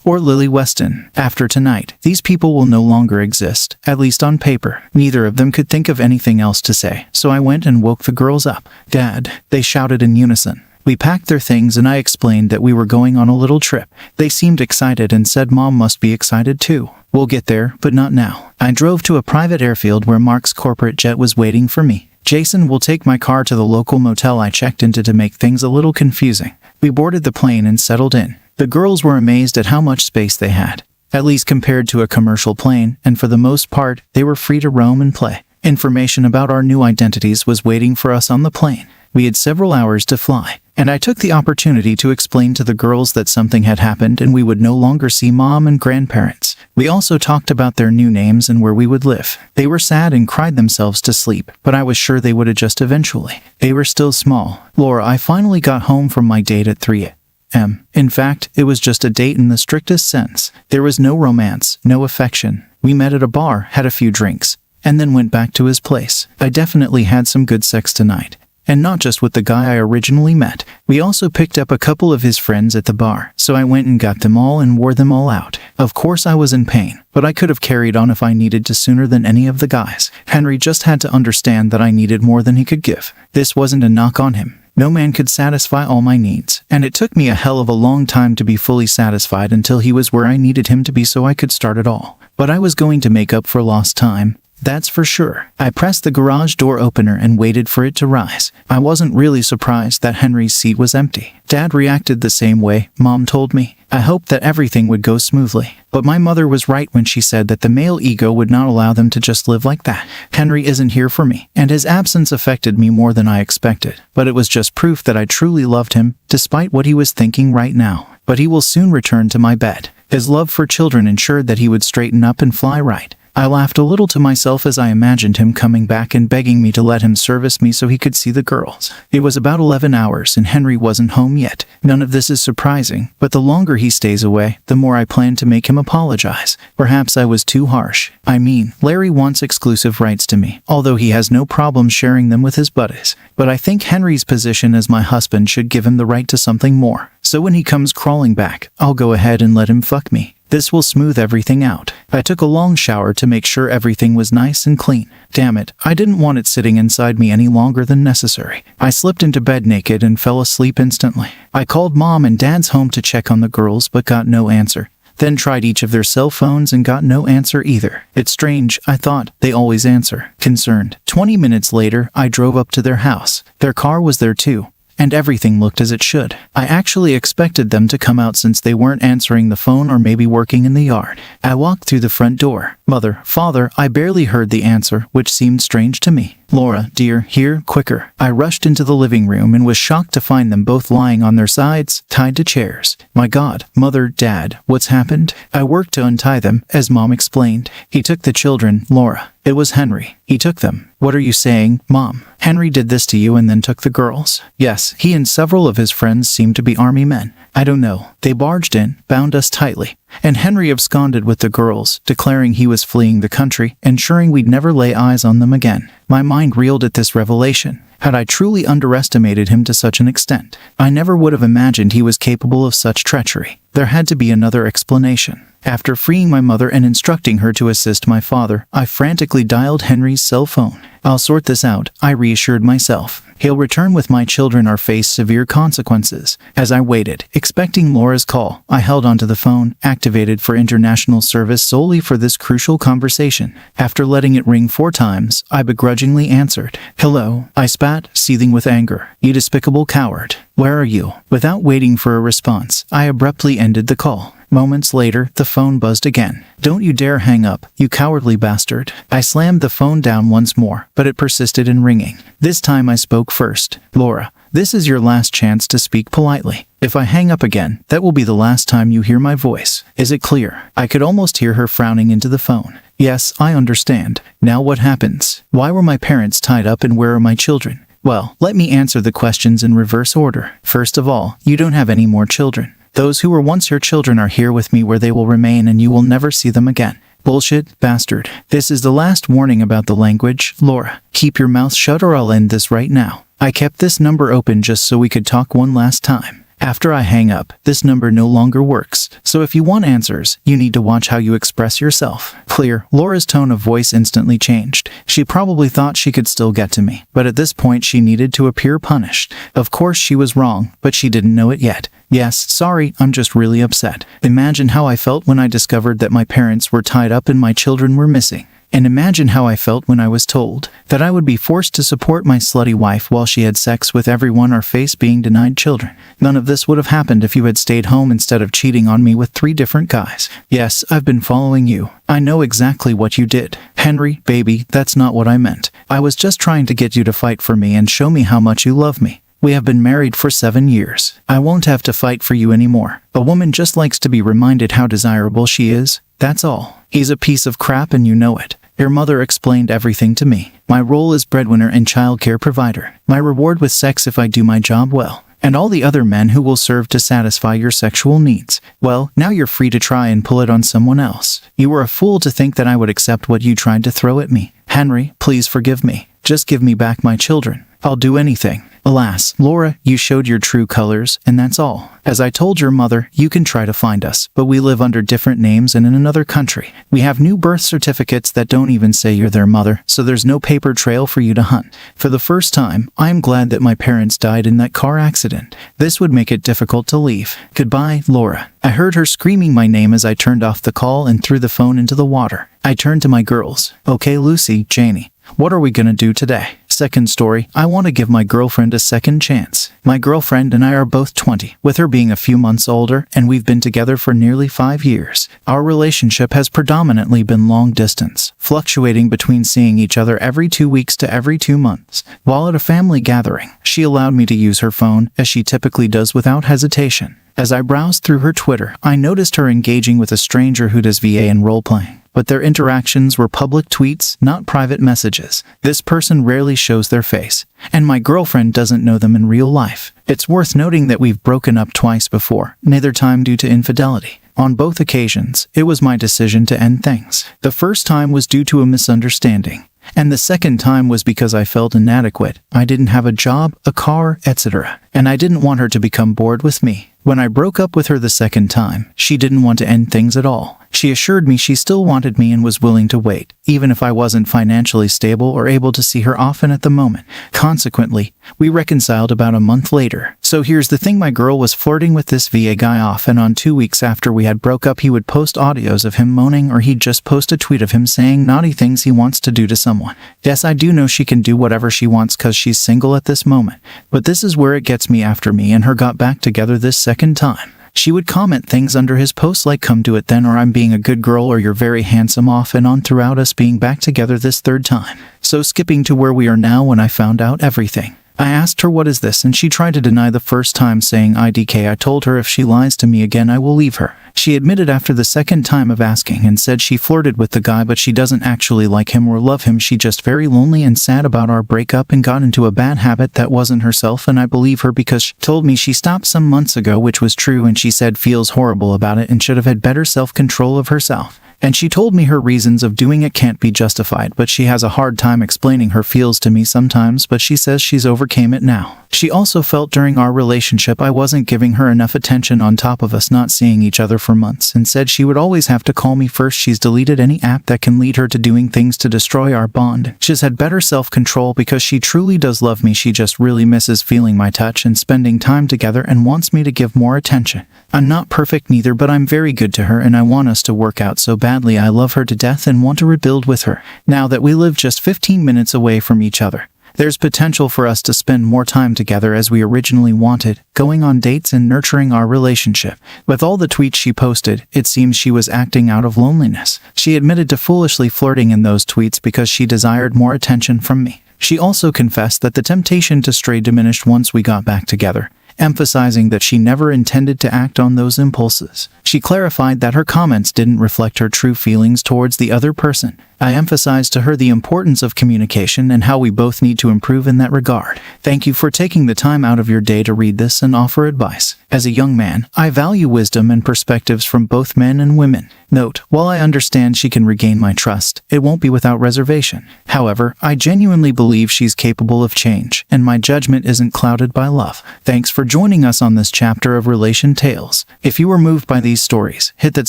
or Lily Weston. After tonight, these people will no longer exist, at least on paper. Neither of them could think of anything else to say, so I went and woke the girls up. Dad, they shouted in unison. We packed their things and I explained that we were going on a little trip. They seemed excited and said Mom must be excited too. We'll get there, but not now. I drove to a private airfield where Mark's corporate jet was waiting for me. Jason will take my car to the local motel I checked into to make things a little confusing. We boarded the plane and settled in. The girls were amazed at how much space they had, at least compared to a commercial plane, and for the most part, they were free to roam and play. Information about our new identities was waiting for us on the plane. We had several hours to fly, and I took the opportunity to explain to the girls that something had happened and we would no longer see mom and grandparents. We also talked about their new names and where we would live. They were sad and cried themselves to sleep, but I was sure they would adjust eventually. They were still small. Laura, I finally got home from my date at 3 a.m. In fact, it was just a date in the strictest sense. There was no romance, no affection. We met at a bar, had a few drinks, and then went back to his place. I definitely had some good sex tonight. And not just with the guy I originally met. We also picked up a couple of his friends at the bar, so I went and got them all and wore them all out. Of course I was in pain, but I could have carried on if I needed to sooner than any of the guys. Henry just had to understand that I needed more than he could give. This wasn't a knock on him. No man could satisfy all my needs, and it took me a hell of a long time to be fully satisfied until he was where I needed him to be so I could start it all. But I was going to make up for lost time. That's for sure. I pressed the garage door opener and waited for it to rise. I wasn't really surprised that Henry's seat was empty. Dad reacted the same way, Mom told me. I hoped that everything would go smoothly. But my mother was right when she said that the male ego would not allow them to just live like that. Henry isn't here for me, and his absence affected me more than I expected. But it was just proof that I truly loved him, despite what he was thinking right now. But he will soon return to my bed. His love for children ensured that he would straighten up and fly right. I laughed a little to myself as I imagined him coming back and begging me to let him service me so he could see the girls. It was about 11 hours and Henry wasn't home yet. None of this is surprising, but the longer he stays away, the more I plan to make him apologize. Perhaps I was too harsh. I mean, Larry wants exclusive rights to me, although he has no problem sharing them with his buddies. But I think Henry's position as my husband should give him the right to something more. So when he comes crawling back, I'll go ahead and let him fuck me. This will smooth everything out. I took a long shower to make sure everything was nice and clean. Damn it, I didn't want it sitting inside me any longer than necessary. I slipped into bed naked and fell asleep instantly. I called Mom and Dad's home to check on the girls but got no answer. Then tried each of their cell phones and got no answer either. It's strange, I thought. They always answer. Concerned. 20 minutes later, I drove up to their house. Their car was there too. And everything looked as it should. I actually expected them to come out since they weren't answering the phone or maybe working in the yard. I walked through the front door. Mother, father, I barely heard the answer, which seemed strange to me. Laura, dear, here, quicker. I rushed into the living room and was shocked to find them both lying on their sides, tied to chairs. My God, Mother, Dad, what's happened? I worked to untie them, as Mom explained. He took the children, Laura. It was Henry. He took them. What are you saying, Mom? Henry did this to you and then took the girls? Yes, he and several of his friends seemed to be army men. I don't know. They barged in, bound us tightly, and Henry absconded with the girls, declaring he was fleeing the country, ensuring we'd never lay eyes on them again. My mind reeled at this revelation. Had I truly underestimated him to such an extent? I never would have imagined he was capable of such treachery. There had to be another explanation. After freeing my mother and instructing her to assist my father, I frantically dialed Henry's cell phone. I'll sort this out, I reassured myself. He'll return with my children or face severe consequences. As I waited, expecting Laura's call, I held onto the phone, activated for international service solely for this crucial conversation. After letting it ring 4 times, I begrudgingly answered. Hello, I spat, seething with anger. You despicable coward. Where are you? Without waiting for a response, I abruptly ended the call. Moments later, the phone buzzed again. Don't you dare hang up, you cowardly bastard. I slammed the phone down once more, but it persisted in ringing. This time I spoke first. Laura, this is your last chance to speak politely. If I hang up again, that will be the last time you hear my voice. Is it clear? I could almost hear her frowning into the phone. Yes, I understand. Now what happens? Why were my parents tied up and where are my children? Well, let me answer the questions in reverse order. First of all, you don't have any more children. Those who were once your children are here with me where they will remain and you will never see them again. Bullshit, bastard. This is the last warning about the language, Laura. Keep your mouth shut or I'll end this right now. I kept this number open just so we could talk one last time. After I hang up, this number no longer works. So if you want answers, you need to watch how you express yourself. Clear. Laura's tone of voice instantly changed. She probably thought she could still get to me, but at this point she needed to appear punished. Of course she was wrong, but she didn't know it yet. Yes, sorry, I'm just really upset. Imagine how I felt when I discovered that my parents were tied up and my children were missing. And imagine how I felt when I was told that I would be forced to support my slutty wife while she had sex with everyone or face being denied children. None of this would have happened if you had stayed home instead of cheating on me with 3 different guys. Yes, I've been following you. I know exactly what you did. Henry, baby, that's not what I meant. I was just trying to get you to fight for me and show me how much you love me. We have been married for 7 years. I won't have to fight for you anymore. A woman just likes to be reminded how desirable she is. That's all. He's a piece of crap and you know it. Your mother explained everything to me. My role as breadwinner and childcare provider. My reward with sex if I do my job well. And all the other men who will serve to satisfy your sexual needs. Well, now you're free to try and pull it on someone else. You were a fool to think that I would accept what you tried to throw at me. Henry, please forgive me. Just give me back my children. I'll do anything. Alas, Laura, you showed your true colors, and that's all. As I told your mother, you can try to find us, but we live under different names and in another country. We have new birth certificates that don't even say you're their mother, so there's no paper trail for you to hunt. For the first time, I am glad that my parents died in that car accident. This would make it difficult to leave. Goodbye, Laura. I heard her screaming my name as I turned off the call and threw the phone into the water. I turned to my girls. Okay, Lucy, Janie. What are we gonna do today? Second story, I want to give my girlfriend a second chance. My girlfriend and I are both 20, with her being a few months older, and we've been together for nearly 5 years. Our relationship has predominantly been long distance, fluctuating between seeing each other every 2 weeks to every 2 months. While at a family gathering, she allowed me to use her phone, as she typically does without hesitation. As I browsed through her Twitter, I noticed her engaging with a stranger who does VA and role-playing. But their interactions were public tweets, not private messages. This person rarely shows their face, and my girlfriend doesn't know them in real life. It's worth noting that we've broken up twice before, neither time due to infidelity. On both occasions, it was my decision to end things. The first time was due to a misunderstanding, and the second time was because I felt inadequate. I didn't have a job, a car, etc., and I didn't want her to become bored with me. When I broke up with her the second time, she didn't want to end things at all. She assured me she still wanted me and was willing to wait, even if I wasn't financially stable or able to see her often at the moment. Consequently, we reconciled about a month later. So here's the thing, my girl was flirting with this VA guy off and on. 2 weeks after we had broke up, he would post audios of him moaning, or he'd just post a tweet of him saying naughty things he wants to do to someone. Yes, I do know she can do whatever she wants cause she's single at this moment. But this is where it gets me. After me and her got back together this second time, she would comment things under his posts like "come do it then," or "I'm being a good girl," or "you're very handsome," off and on throughout us being back together this third time. So skipping to where we are now, when I found out everything, I asked her what is this, and she tried to deny the first time, saying IDK. I told her if she lies to me again I will leave her. She admitted after the second time of asking and said she flirted with the guy, but she doesn't actually like him or love him. She just very lonely and sad about our breakup and got into a bad habit that wasn't herself, and I believe her because she told me she stopped some months ago, which was true, and she said feels horrible about it and should have had better self-control of herself. And she told me her reasons of doing it can't be justified, but she has a hard time explaining her feels to me sometimes, but she says she's overcame it now. She also felt during our relationship I wasn't giving her enough attention on top of us not seeing each other for months, and said she would always have to call me first. She's deleted any app that can lead her to doing things to destroy our bond. She's had better self-control because she truly does love me. She just really misses feeling my touch and spending time together and wants me to give more attention. I'm not perfect neither, but I'm very good to her and I want us to work out so badly. I love her to death and want to rebuild with her. Now that we live just 15 minutes away from each other, there's potential for us to spend more time together as we originally wanted, going on dates and nurturing our relationship. With all the tweets she posted, it seems she was acting out of loneliness. She admitted to foolishly flirting in those tweets because she desired more attention from me. She also confessed that the temptation to stray diminished once we got back together, emphasizing that she never intended to act on those impulses. She clarified that her comments didn't reflect her true feelings towards the other person. I emphasized to her the importance of communication and how we both need to improve in that regard. Thank you for taking the time out of your day to read this and offer advice. As a young man, I value wisdom and perspectives from both men and women. Note, while I understand she can regain my trust, it won't be without reservation. However, I genuinely believe she's capable of change, and my judgment isn't clouded by love. Thanks for joining us on this chapter of Relation Tales. If you were moved by these stories, hit that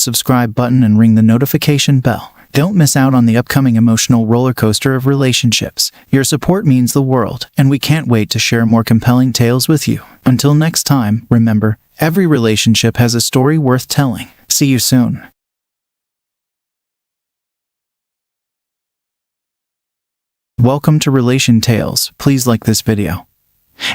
subscribe button and ring the notification bell. Don't miss out on the upcoming emotional roller coaster of relationships. Your support means the world, and we can't wait to share more compelling tales with you. Until next time, remember, every relationship has a story worth telling. See you soon. Welcome to Relation Tales. Please like this video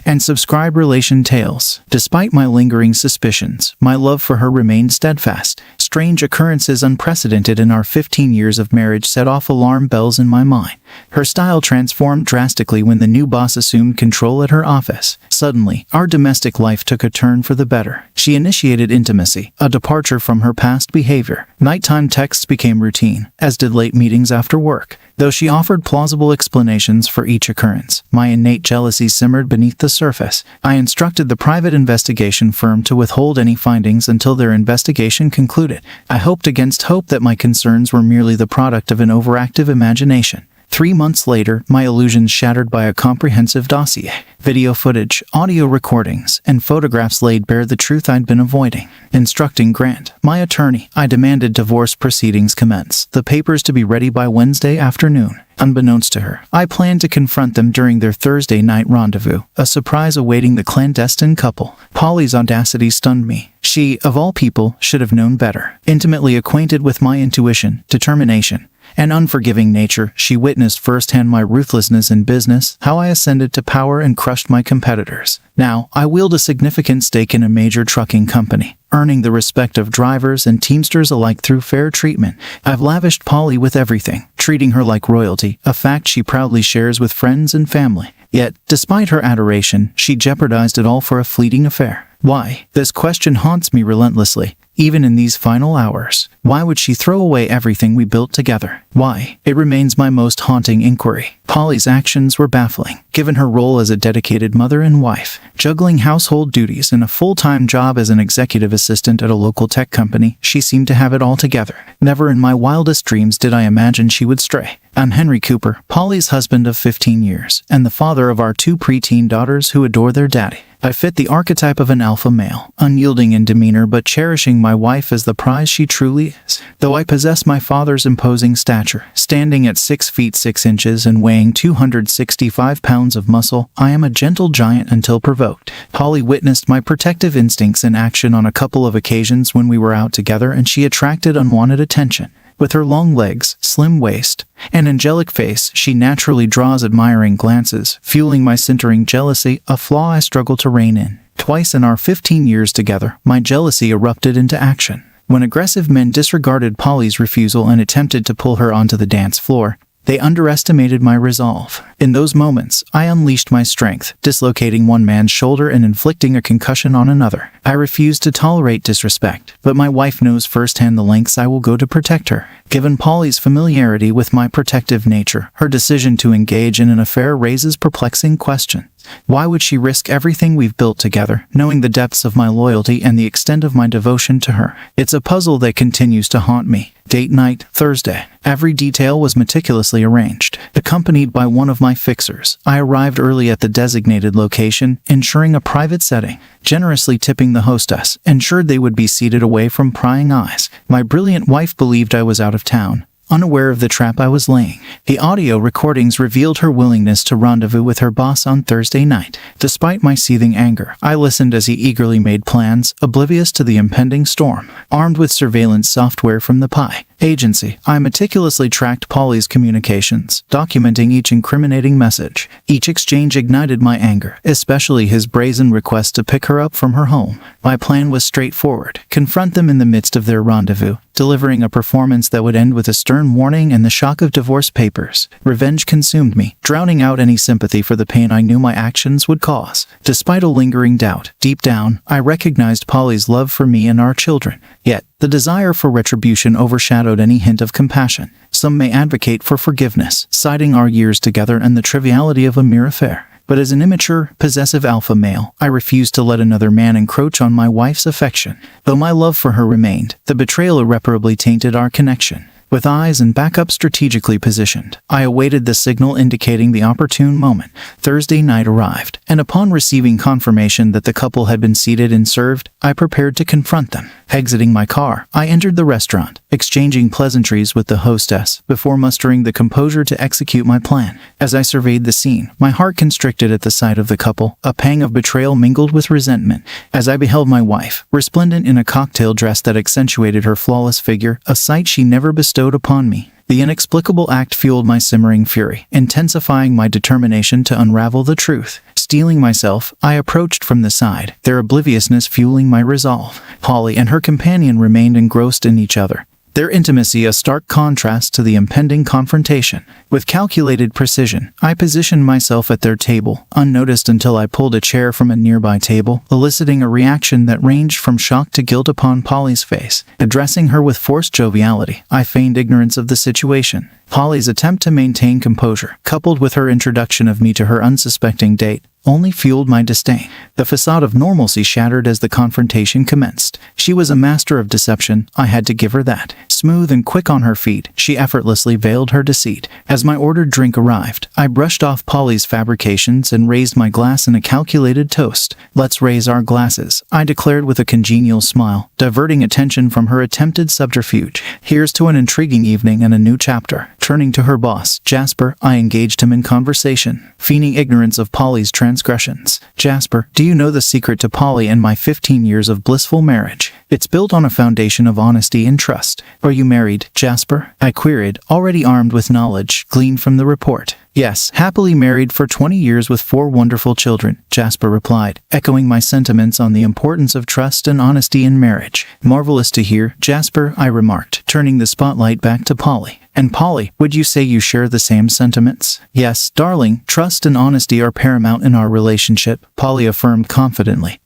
and subscribe. Relation Tales. Despite my lingering suspicions, my love for her remained steadfast. Strange occurrences unprecedented in our 15 years of marriage set off alarm bells in my mind. Her style transformed drastically when the new boss assumed control at her office. Suddenly, our domestic life took a turn for the better. She initiated intimacy, a departure from her past behavior. Nighttime texts became routine, as did late meetings after work. Though she offered plausible explanations for each occurrence, my innate jealousy simmered beneath the surface. I instructed the private investigation firm to withhold any findings until their investigation concluded. I hoped against hope that my concerns were merely the product of an overactive imagination. 3 months later, my illusions shattered by a comprehensive dossier. Video footage, audio recordings, and photographs laid bare the truth I'd been avoiding. Instructing Grant, my attorney, I demanded divorce proceedings commence, the papers to be ready by Wednesday afternoon. Unbeknownst to her, I planned to confront them during their Thursday night rendezvous, a surprise awaiting the clandestine couple. Polly's audacity stunned me. She, of all people, should have known better. Intimately acquainted with my intuition, determination, and unforgiving nature, she witnessed firsthand my ruthlessness in business, how I ascended to power and crushed my competitors. Now, I wield a significant stake in a major trucking company, earning the respect of drivers and teamsters alike through fair treatment. I've lavished Polly with everything, treating her like royalty, a fact she proudly shares with friends and family. Yet, despite her adoration, she jeopardized it all for a fleeting affair. Why? This question haunts me relentlessly, even in these final hours. Why would she throw away everything we built together? Why? It remains my most haunting inquiry. Polly's actions were baffling, given her role as a dedicated mother and wife. Juggling household duties and a full-time job as an executive assistant at a local tech company, she seemed to have it all together. Never in my wildest dreams did I imagine she would stray. I'm Henry Cooper, Polly's husband of 15 years, and the father of our 2 preteen daughters who adore their daddy. I fit the archetype of an alpha male, unyielding in demeanor but cherishing my wife as the prize she truly is. Though I possess my father's imposing stature, standing at 6 feet 6 inches and weighing 265 pounds of muscle, I am a gentle giant until provoked. Polly witnessed my protective instincts in action on a couple of occasions when we were out together, and she attracted unwanted attention. With her long legs, slim waist, and angelic face, she naturally draws admiring glances, fueling my centering jealousy, a flaw I struggle to rein in. Twice in our 15 years together, my jealousy erupted into action. When aggressive men disregarded Polly's refusal and attempted to pull her onto the dance floor, they underestimated my resolve. In those moments, I unleashed my strength, dislocating one man's shoulder and inflicting a concussion on another. I refused to tolerate disrespect, but my wife knows firsthand the lengths I will go to protect her. Given Polly's familiarity with my protective nature, her decision to engage in an affair raises perplexing questions. Why would she risk everything we've built together, knowing the depths of my loyalty and the extent of my devotion to her? It's a puzzle that continues to haunt me. Date night, Thursday. Every detail was meticulously arranged. Accompanied by one of my fixers, I arrived early at the designated location, ensuring a private setting. Generously tipping the hostess, ensured they would be seated away from prying eyes. My brilliant wife believed I was out of town, unaware of the trap I was laying. The audio recordings revealed her willingness to rendezvous with her boss on Thursday night. Despite my seething anger, I listened as he eagerly made plans, oblivious to the impending storm. Armed with surveillance software from the PI agency, I meticulously tracked Polly's communications, documenting each incriminating message. Each exchange ignited my anger, especially his brazen request to pick her up from her home. My plan was straightforward: confront them in the midst of their rendezvous, delivering a performance that would end with a stern warning and the shock of divorce papers. Revenge consumed me, drowning out any sympathy for the pain I knew my actions would cause. Despite a lingering doubt, deep down, I recognized Polly's love for me and our children. Yet, the desire for retribution overshadowed any hint of compassion. Some may advocate for forgiveness, citing our years together and the triviality of a mere affair. But as an immature, possessive alpha male, I refused to let another man encroach on my wife's affection. Though my love for her remained, the betrayal irreparably tainted our connection. With eyes and backup strategically positioned, I awaited the signal indicating the opportune moment. Thursday night arrived, and upon receiving confirmation that the couple had been seated and served, I prepared to confront them. Exiting my car, I entered the restaurant, exchanging pleasantries with the hostess before mustering the composure to execute my plan. As I surveyed the scene, my heart constricted at the sight of the couple, a pang of betrayal mingled with resentment. As I beheld my wife, resplendent in a cocktail dress that accentuated her flawless figure, a sight she never bestowed upon me, The inexplicable act fueled my simmering fury, intensifying my determination to unravel the truth. Steeling myself, I approached from the side, their obliviousness fueling my resolve. Polly and her companion remained engrossed in each other, their intimacy a stark contrast to the impending confrontation. With calculated precision, I positioned myself at their table, unnoticed until I pulled a chair from a nearby table, eliciting a reaction that ranged from shock to guilt upon Polly's face. Addressing her with forced joviality, I feigned ignorance of the situation. Polly's attempt to maintain composure, coupled with her introduction of me to her unsuspecting date, only fueled my disdain. The facade of normalcy shattered as the confrontation commenced. She was a master of deception, I had to give her that. Smooth and quick on her feet, she effortlessly veiled her deceit. As my ordered drink arrived, I brushed off Polly's fabrications and raised my glass in a calculated toast. "Let's raise our glasses," I declared with a congenial smile, diverting attention from her attempted subterfuge. "Here's to an intriguing evening and a new chapter." Turning to her boss, Jasper, I engaged him in conversation, feigning ignorance of Polly's transgressions. "Jasper, do you know the secret to Polly and my 15 years of blissful marriage? It's built on a foundation of honesty and trust." "Are you married, Jasper?" I queried, already armed with knowledge gleaned from the report. "Yes, happily married for 20 years with 4 wonderful children," Jasper replied, echoing my sentiments on the importance of trust and honesty in marriage. "Marvelous to hear, Jasper," I remarked, turning the spotlight back to Polly. "And Polly, would you say you share the same sentiments?" "Yes, darling, trust and honesty are paramount in our relationship," Polly affirmed confidently,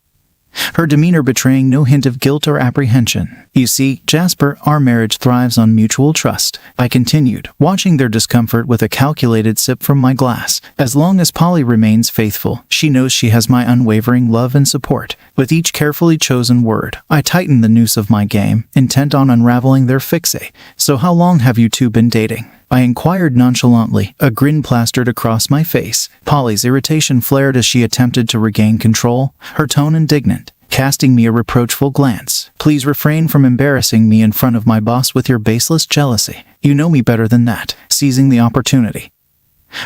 her demeanor betraying no hint of guilt or apprehension. "You see, Jasper, our marriage thrives on mutual trust," I continued, watching their discomfort with a calculated sip from my glass. "As long as Polly remains faithful, she knows she has my unwavering love and support." With each carefully chosen word, I tightened the noose of my game, intent on unraveling their fiancé. "So how long have you two been dating?" I inquired nonchalantly, a grin plastered across my face. Polly's irritation flared as she attempted to regain control, her tone indignant, casting me a reproachful glance. "Please refrain from embarrassing me in front of my boss with your baseless jealousy. You know me better than that." Seizing the opportunity,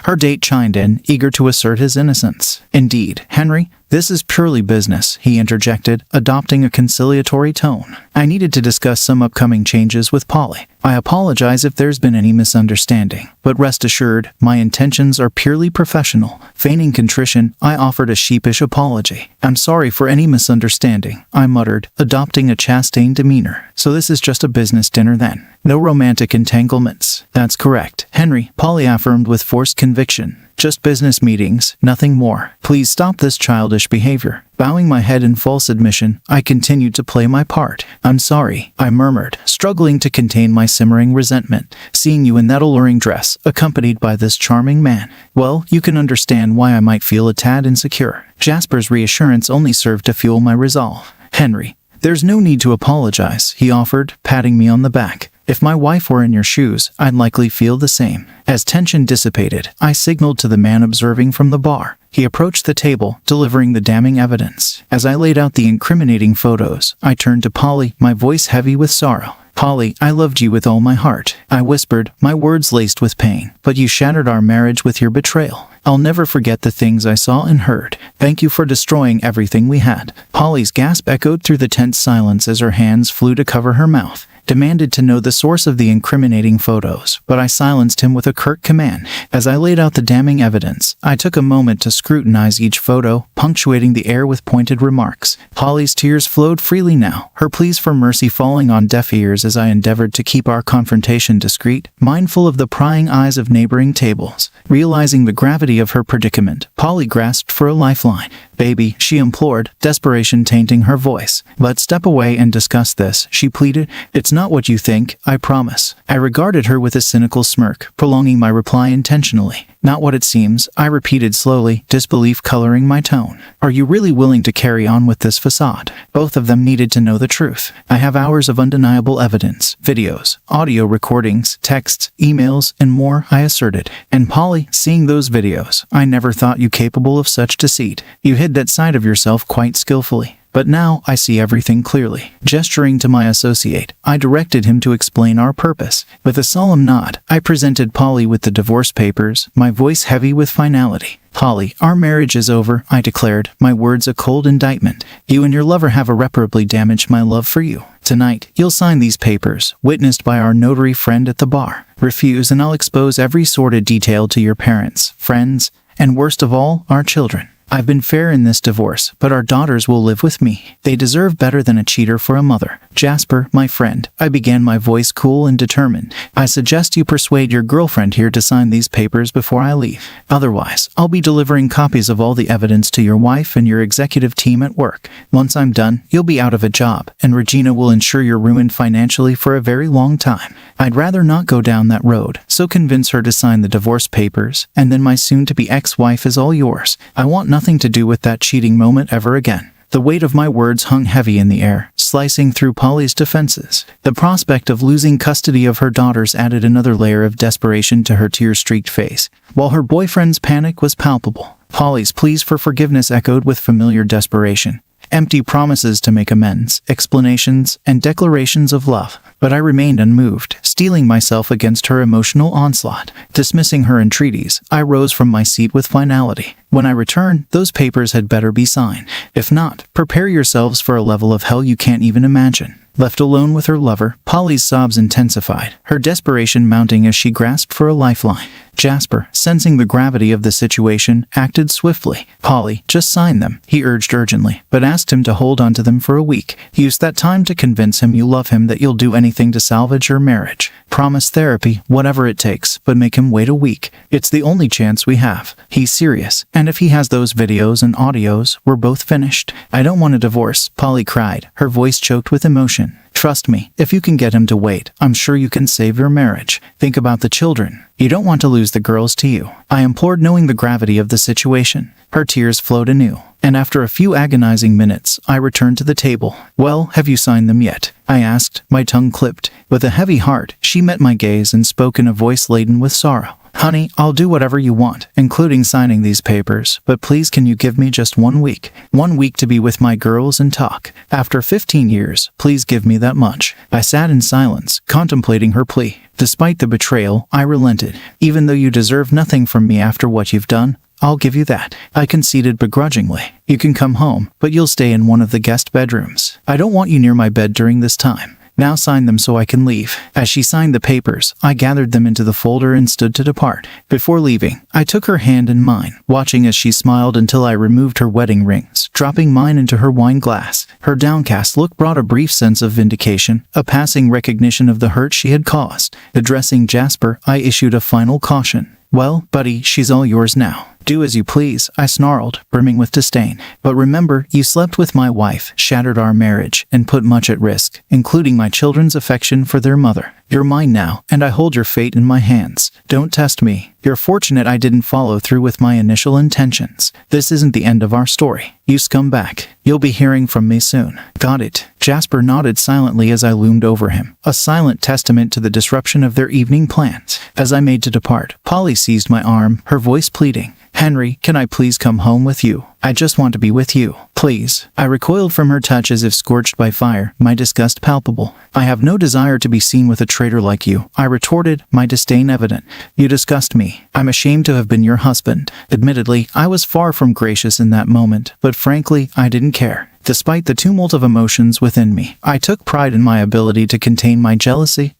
her date chimed in, eager to assert his innocence. "Indeed, Henry, this is purely business," he interjected, adopting a conciliatory tone. "I needed to discuss some upcoming changes with Polly. I apologize if there's been any misunderstanding, but rest assured, my intentions are purely professional." Feigning contrition, I offered a sheepish apology. "I'm sorry for any misunderstanding," I muttered, adopting a chastain demeanor. "So this is just a business dinner then? No romantic entanglements?" "That's correct, Henry," Polly affirmed with forced conviction. "Just business meetings, nothing more. Please stop this childish behavior." Bowing my head in false admission, I continued to play my part. "I'm sorry," I murmured, struggling to contain my simmering resentment. "Seeing you in that alluring dress, accompanied by this charming man, well, you can understand why I might feel a tad insecure." Jasper's reassurance only served to fuel my resolve. "Henry, there's no need to apologize," he offered, patting me on the back. "If my wife were in your shoes, I'd likely feel the same." As tension dissipated, I signaled to the man observing from the bar. He approached the table, delivering the damning evidence. As I laid out the incriminating photos, I turned to Polly, my voice heavy with sorrow. "Polly, I loved you with all my heart," I whispered, my words laced with pain. "But you shattered our marriage with your betrayal. I'll never forget the things I saw and heard. Thank you for destroying everything we had." Polly's gasp echoed through the tense silence as her hands flew to cover her mouth. Demanded to know the source of the incriminating photos, but I silenced him with a curt command. As I laid out the damning evidence, I took a moment to scrutinize each photo, punctuating the air with pointed remarks. Polly's tears flowed freely now, her pleas for mercy falling on deaf ears as I endeavored to keep our confrontation discreet, mindful of the prying eyes of neighboring tables. Realizing the gravity of her predicament, Polly grasped for a lifeline. "Baby," she implored, desperation tainting her voice. "Let's step away and discuss this," she pleaded. "It's not what you think, I promise." I regarded her with a cynical smirk, prolonging my reply intentionally. "Not what it seems," I repeated slowly, disbelief coloring my tone. "Are you really willing to carry on with this facade?" Both of them needed to know the truth. "I have hours of undeniable evidence, videos, audio recordings, texts, emails, and more," I asserted. "And Polly, seeing those videos, I never thought you capable of such deceit. You hid that side of yourself quite skillfully. but now I see everything clearly. Gesturing to my associate, I directed him to explain our purpose. With a solemn nod, I presented Polly with the divorce papers, my voice heavy with finality. "Polly, our marriage is over," I declared, my words a cold indictment. "You and your lover have irreparably damaged my love for you. Tonight, you'll sign these papers, witnessed by our notary friend at the bar. Refuse and I'll expose every sordid detail to your parents, friends, and worst of all, our children. I've been fair in this divorce, but our daughters will live with me. They deserve better than a cheater for a mother. Jasper, my friend," I began, my voice cool and determined, "I suggest you persuade your girlfriend here to sign these papers before I leave. Otherwise, I'll be delivering copies of all the evidence to your wife and your executive team at work. Once I'm done, you'll be out of a job, and Regina will ensure you're ruined financially for a very long time. I'd rather not go down that road, so convince her to sign the divorce papers, and then my soon-to-be ex-wife is all yours. I want nothing to do with that cheating moment ever again." The weight of my words hung heavy in the air, slicing through Polly's defenses. The prospect of losing custody of her daughters added another layer of desperation to her tear-streaked face, while her boyfriend's panic was palpable. Polly's pleas for forgiveness echoed with familiar desperation. Empty promises to make amends, explanations, and declarations of love. But I remained unmoved, steeling myself against her emotional onslaught. Dismissing her entreaties, I rose from my seat with finality. "When I return, those papers had better be signed. If not, prepare yourselves for a level of hell you can't even imagine." Left alone with her lover, Polly's sobs intensified, her desperation mounting as she grasped for a lifeline. Jasper, sensing the gravity of the situation, acted swiftly. "Polly, just sign them," he urged urgently, but asked him to hold on to them for a week. "Use that time to convince him you love him, that you'll do anything to salvage your marriage. Promise therapy, whatever it takes, but make him wait a week. It's the only chance we have. He's serious, and if he has those videos and audios, we're both finished." "I don't want a divorce," Polly cried, her voice choked with emotion. "Trust me, if you can get him to wait, I'm sure you can save your marriage. Think about the children. You don't want to lose the girls to you," I implored, knowing the gravity of the situation. Her tears flowed anew, and after a few agonizing minutes, I returned to the table. "Well, have you signed them yet?" I asked, my tongue clipped. With a heavy heart, she met my gaze and spoke in a voice laden with sorrow. "Honey, I'll do whatever you want, including signing these papers, but please can you give me just 1 week? 1 week to be with my girls and talk. After 15 years, please give me that much." I sat in silence, contemplating her plea. Despite the betrayal, I relented. "Even though you deserve nothing from me after what you've done, I'll give you that," I conceded begrudgingly. "You can come home, but you'll stay in one of the guest bedrooms. I don't want you near my bed during this time. Now sign them so I can leave." As she signed the papers, I gathered them into the folder and stood to depart. Before leaving, I took her hand in mine, watching as she smiled until I removed her wedding rings, dropping mine into her wine glass. Her downcast look brought a brief sense of vindication, a passing recognition of the hurt she had caused. Addressing Jasper, I issued a final caution. "Well, buddy, she's all yours now. Do as you please," I snarled, brimming with disdain. "But remember, you slept with my wife, shattered our marriage, and put much at risk, including my children's affection for their mother. You're mine now, and I hold your fate in my hands. Don't test me. You're fortunate I didn't follow through with my initial intentions. This isn't the end of our story. You scumbag. You'll be hearing from me soon." "Got it." Jasper nodded silently as I loomed over him, a silent testament to the disruption of their evening plans. As I made to depart, Polly seized my arm, her voice pleading. "Henry, can I please come home with you? I just want to be with you. Please." I recoiled from her touch as if scorched by fire, my disgust palpable. "I have no desire to be seen with a traitor like you," I retorted, my disdain evident. "You disgust me. I'm ashamed to have been your husband." Admittedly, I was far from gracious in that moment, but frankly, I didn't care. Despite the tumult of emotions within me, I took pride in my ability to contain my jealousy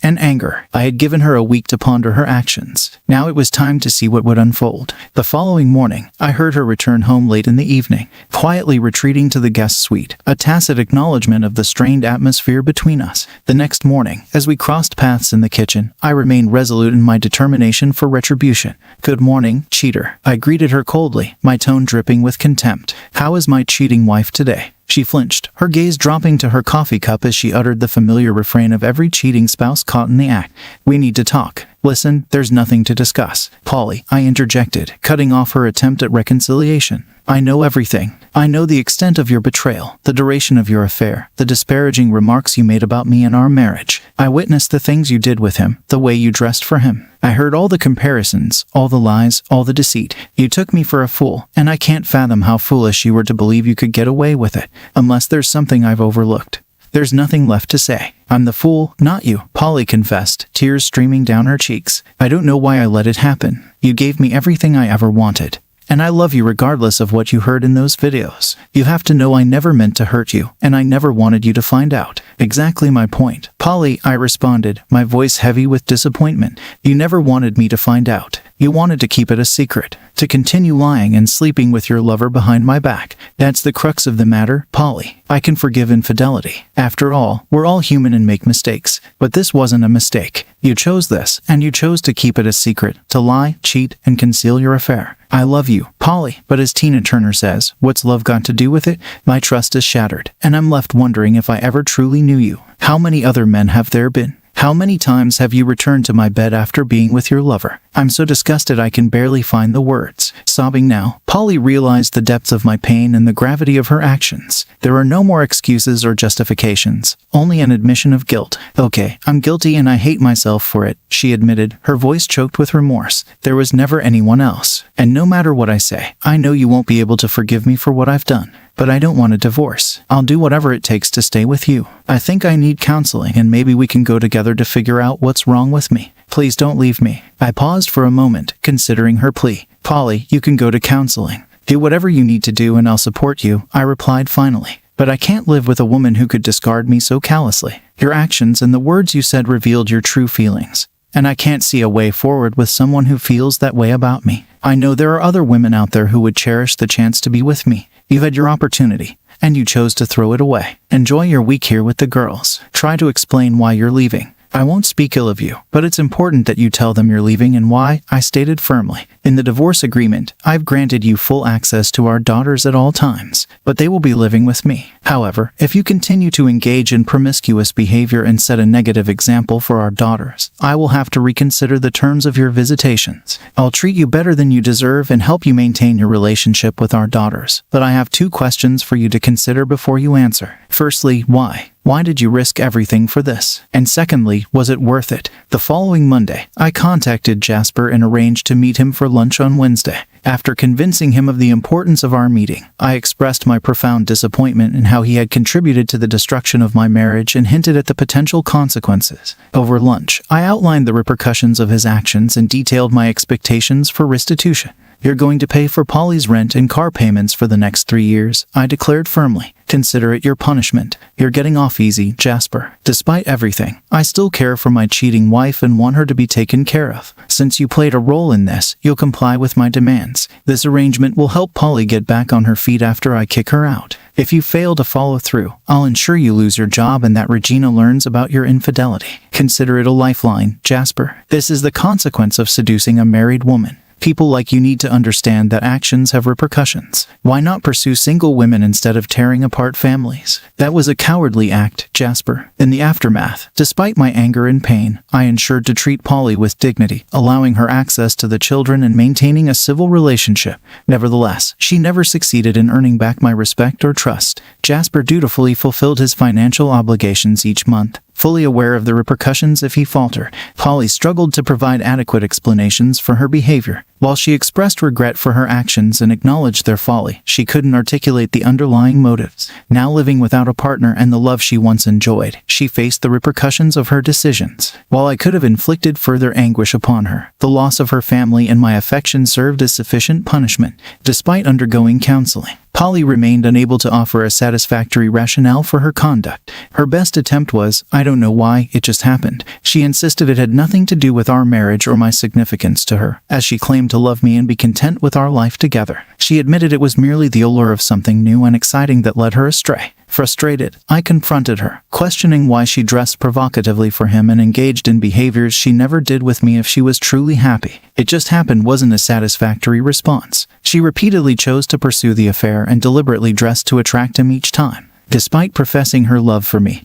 and anger. I had given her a week to ponder her actions. Now it was time to see what would unfold. The following morning, I heard her return home late in the evening, quietly retreating to the guest suite, a tacit acknowledgement of the strained atmosphere between us. The next morning, as we crossed paths in the kitchen, I remained resolute in my determination for retribution. "Good morning, cheater." I greeted her coldly, my tone dripping with contempt. "How is my cheating wife today?" She flinched, her gaze dropping to her coffee cup as she uttered the familiar refrain of every cheating spouse caught in the act. "We need to talk." Listen, there's nothing to discuss, Polly, I interjected, cutting off her attempt at reconciliation. I know everything. I know the extent of your betrayal, the duration of your affair, the disparaging remarks you made about me and our marriage. I witnessed the things you did with him, the way you dressed for him. I heard all the comparisons, all the lies, all the deceit. You took me for a fool, and I can't fathom how foolish you were to believe you could get away with it, unless there's something I've overlooked. There's nothing left to say. I'm the fool, not you, Polly confessed, tears streaming down her cheeks. I don't know why I let it happen. You gave me everything I ever wanted. And I love you regardless of what you heard in those videos. You have to know I never meant to hurt you, and I never wanted you to find out. Exactly my point, Polly, I responded, my voice heavy with disappointment. You never wanted me to find out. You wanted to keep it a secret, to continue lying and sleeping with your lover behind my back. That's the crux of the matter, Polly. I can forgive infidelity. After all, we're all human and make mistakes. But this wasn't a mistake. You chose this, and you chose to keep it a secret, to lie, cheat, and conceal your affair. I love you, Polly, but as Tina Turner says, what's love got to do with it? My trust is shattered, and I'm left wondering if I ever truly knew you. How many other men have there been? How many times have you returned to my bed after being with your lover? I'm so disgusted I can barely find the words. Sobbing now, Polly realized the depths of my pain and the gravity of her actions. There are no more excuses or justifications, only an admission of guilt. Okay, I'm guilty and I hate myself for it, she admitted, her voice choked with remorse. There was never anyone else. And no matter what I say, I know you won't be able to forgive me for what I've done. But I don't want a divorce. I'll do whatever it takes to stay with you. I think I need counseling and maybe we can go together to figure out what's wrong with me. Please don't leave me. I paused for a moment, considering her plea. Polly, you can go to counseling. Do whatever you need to do and I'll support you, I replied finally. But I can't live with a woman who could discard me so callously. Your actions and the words you said revealed your true feelings. And I can't see a way forward with someone who feels that way about me. I know there are other women out there who would cherish the chance to be with me. You've had your opportunity, and you chose to throw it away. Enjoy your week here with the girls. Try to explain why you're leaving. I won't speak ill of you, but it's important that you tell them you're leaving and why, I stated firmly. In the divorce agreement, I've granted you full access to our daughters at all times, but they will be living with me. However, if you continue to engage in promiscuous behavior and set a negative example for our daughters, I will have to reconsider the terms of your visitations. I'll treat you better than you deserve and help you maintain your relationship with our daughters. But I have 2 questions for you to consider before you answer. Firstly, why? Why did you risk everything for this? And secondly, was it worth it? The following Monday, I contacted Jasper and arranged to meet him for lunch on Wednesday. After convincing him of the importance of our meeting, I expressed my profound disappointment in how he had contributed to the destruction of my marriage and hinted at the potential consequences. Over lunch, I outlined the repercussions of his actions and detailed my expectations for restitution. You're going to pay for Polly's rent and car payments for the next 3 years, I declared firmly. Consider it your punishment. You're getting off easy, Jasper. Despite everything, I still care for my cheating wife and want her to be taken care of. Since you played a role in this, you'll comply with my demands. This arrangement will help Polly get back on her feet after I kick her out. If you fail to follow through, I'll ensure you lose your job and that Regina learns about your infidelity. Consider it a lifeline, Jasper. This is the consequence of seducing a married woman. People like you need to understand that actions have repercussions. Why not pursue single women instead of tearing apart families? That was a cowardly act, Jasper. In the aftermath, despite my anger and pain, I ensured to treat Polly with dignity, allowing her access to the children and maintaining a civil relationship. Nevertheless, she never succeeded in earning back my respect or trust. Jasper dutifully fulfilled his financial obligations each month, fully aware of the repercussions if he faltered. Polly struggled to provide adequate explanations for her behavior. While she expressed regret for her actions and acknowledged their folly, she couldn't articulate the underlying motives. Now living without a partner and the love she once enjoyed, she faced the repercussions of her decisions. While I could have inflicted further anguish upon her, the loss of her family and my affection served as sufficient punishment. Despite undergoing counseling, Polly remained unable to offer a satisfactory rationale for her conduct. Her best attempt was, I don't know why, it just happened. She insisted it had nothing to do with our marriage or my significance to her, as she claimed to love me and be content with our life together. She admitted it was merely the allure of something new and exciting that led her astray. Frustrated, I confronted her, questioning why she dressed provocatively for him and engaged in behaviors she never did with me if she was truly happy. It just happened wasn't a satisfactory response. She repeatedly chose to pursue the affair and deliberately dressed to attract him each time. Despite professing her love for me,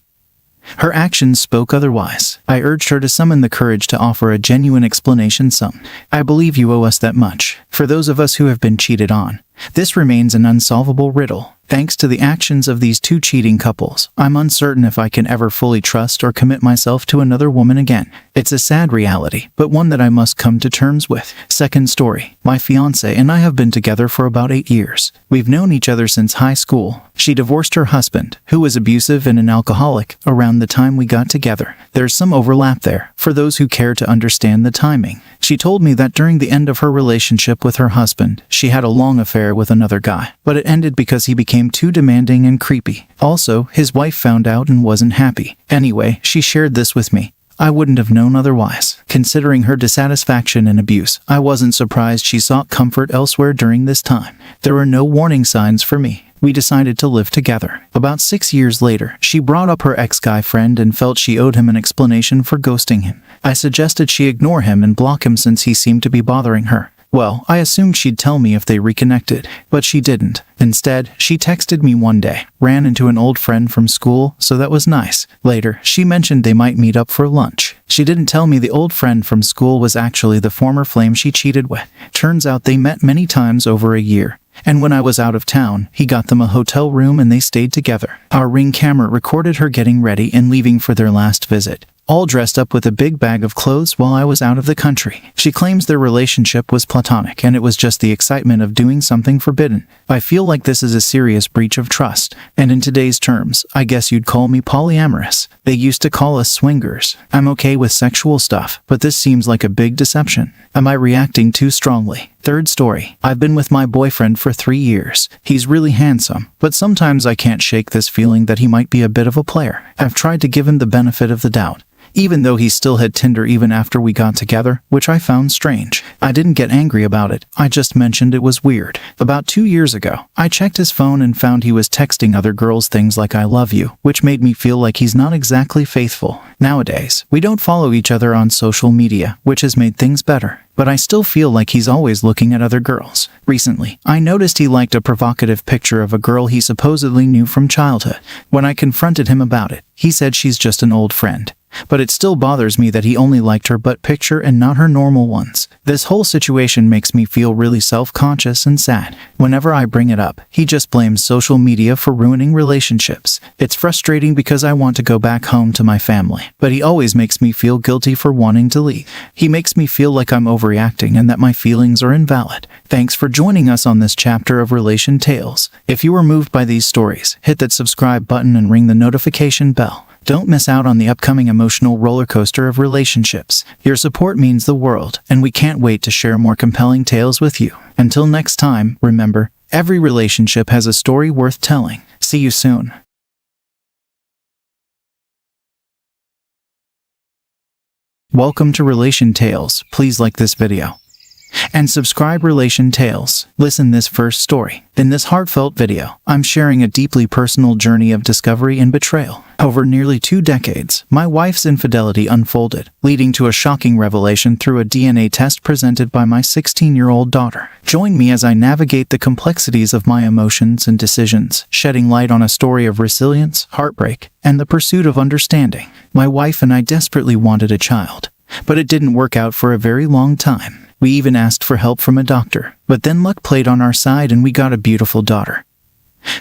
Her actions spoke otherwise. I urged her to summon the courage to offer a genuine explanation. I believe you owe us that much. For those of us who have been cheated on, this remains an unsolvable riddle. Thanks to the actions of these two cheating couples, I'm uncertain if I can ever fully trust or commit myself to another woman again. It's a sad reality, but one that I must come to terms with. Second story. My fiancée and I have been together for about 8 years. We've known each other since high school. She divorced her husband, who was abusive and an alcoholic, around the time we got together. There's some overlap there, for those who care to understand the timing. She told me that during the end of her relationship with her husband, she had a long affair with another guy, but it ended because he became too demanding and creepy. Also, his wife found out and wasn't happy. Anyway, she shared this with me. I wouldn't have known otherwise. Considering her dissatisfaction and abuse, I wasn't surprised she sought comfort elsewhere during this time. There were no warning signs for me. We decided to live together. About 6 years later, she brought up her ex-guy friend and felt she owed him an explanation for ghosting him. I suggested she ignore him and block him since he seemed to be bothering her. Well, I assumed she'd tell me if they reconnected, but she didn't. Instead, she texted me one day, ran into an old friend from school, so that was nice. Later, she mentioned they might meet up for lunch. She didn't tell me the old friend from school was actually the former flame she cheated with. Turns out they met many times over a year. And when I was out of town, he got them a hotel room and they stayed together. Our Ring camera recorded her getting ready and leaving for their last visit, all dressed up with a big bag of clothes while I was out of the country. She claims their relationship was platonic and it was just the excitement of doing something forbidden. I feel like this is a serious breach of trust, and in today's terms, I guess you'd call me polyamorous. They used to call us swingers. I'm okay with sexual stuff, but this seems like a big deception. Am I reacting too strongly? Third story. I've been with my boyfriend for 3 years. He's really handsome, but sometimes I can't shake this feeling that he might be a bit of a player. I've tried to give him the benefit of the doubt, even though he still had Tinder even after we got together, which I found strange. I didn't get angry about it, I just mentioned it was weird. About 2 years ago, I checked his phone and found he was texting other girls things like "I love you," which made me feel like he's not exactly faithful. Nowadays, we don't follow each other on social media, which has made things better, but I still feel like he's always looking at other girls. Recently, I noticed he liked a provocative picture of a girl he supposedly knew from childhood. When I confronted him about it, he said she's just an old friend. But it still bothers me that he only liked her butt picture and not her normal ones. This whole situation makes me feel really self-conscious and sad. Whenever I bring it up, he just blames social media for ruining relationships. It's frustrating because I want to go back home to my family, but he always makes me feel guilty for wanting to leave. He makes me feel like I'm overreacting and that my feelings are invalid. Thanks for joining us on this chapter of Relation Tales. If you were moved by these stories, hit that subscribe button and ring the notification bell. Don't miss out on the upcoming emotional roller coaster of relationships. Your support means the world, and we can't wait to share more compelling tales with you. Until next time, remember, every relationship has a story worth telling. See you soon. Welcome to Relation Tales. Please like this video and subscribe. Relation Tales. Listen this first story. In this heartfelt video, I'm sharing a deeply personal journey of discovery and betrayal. Over nearly 2 decades, my wife's infidelity unfolded, leading to a shocking revelation through a DNA test presented by my 16-year-old daughter. Join me as I navigate the complexities of my emotions and decisions, shedding light on a story of resilience, heartbreak, and the pursuit of understanding. My wife and I desperately wanted a child, but it didn't work out for a very long time. We even asked for help from a doctor, but then luck played on our side and we got a beautiful daughter,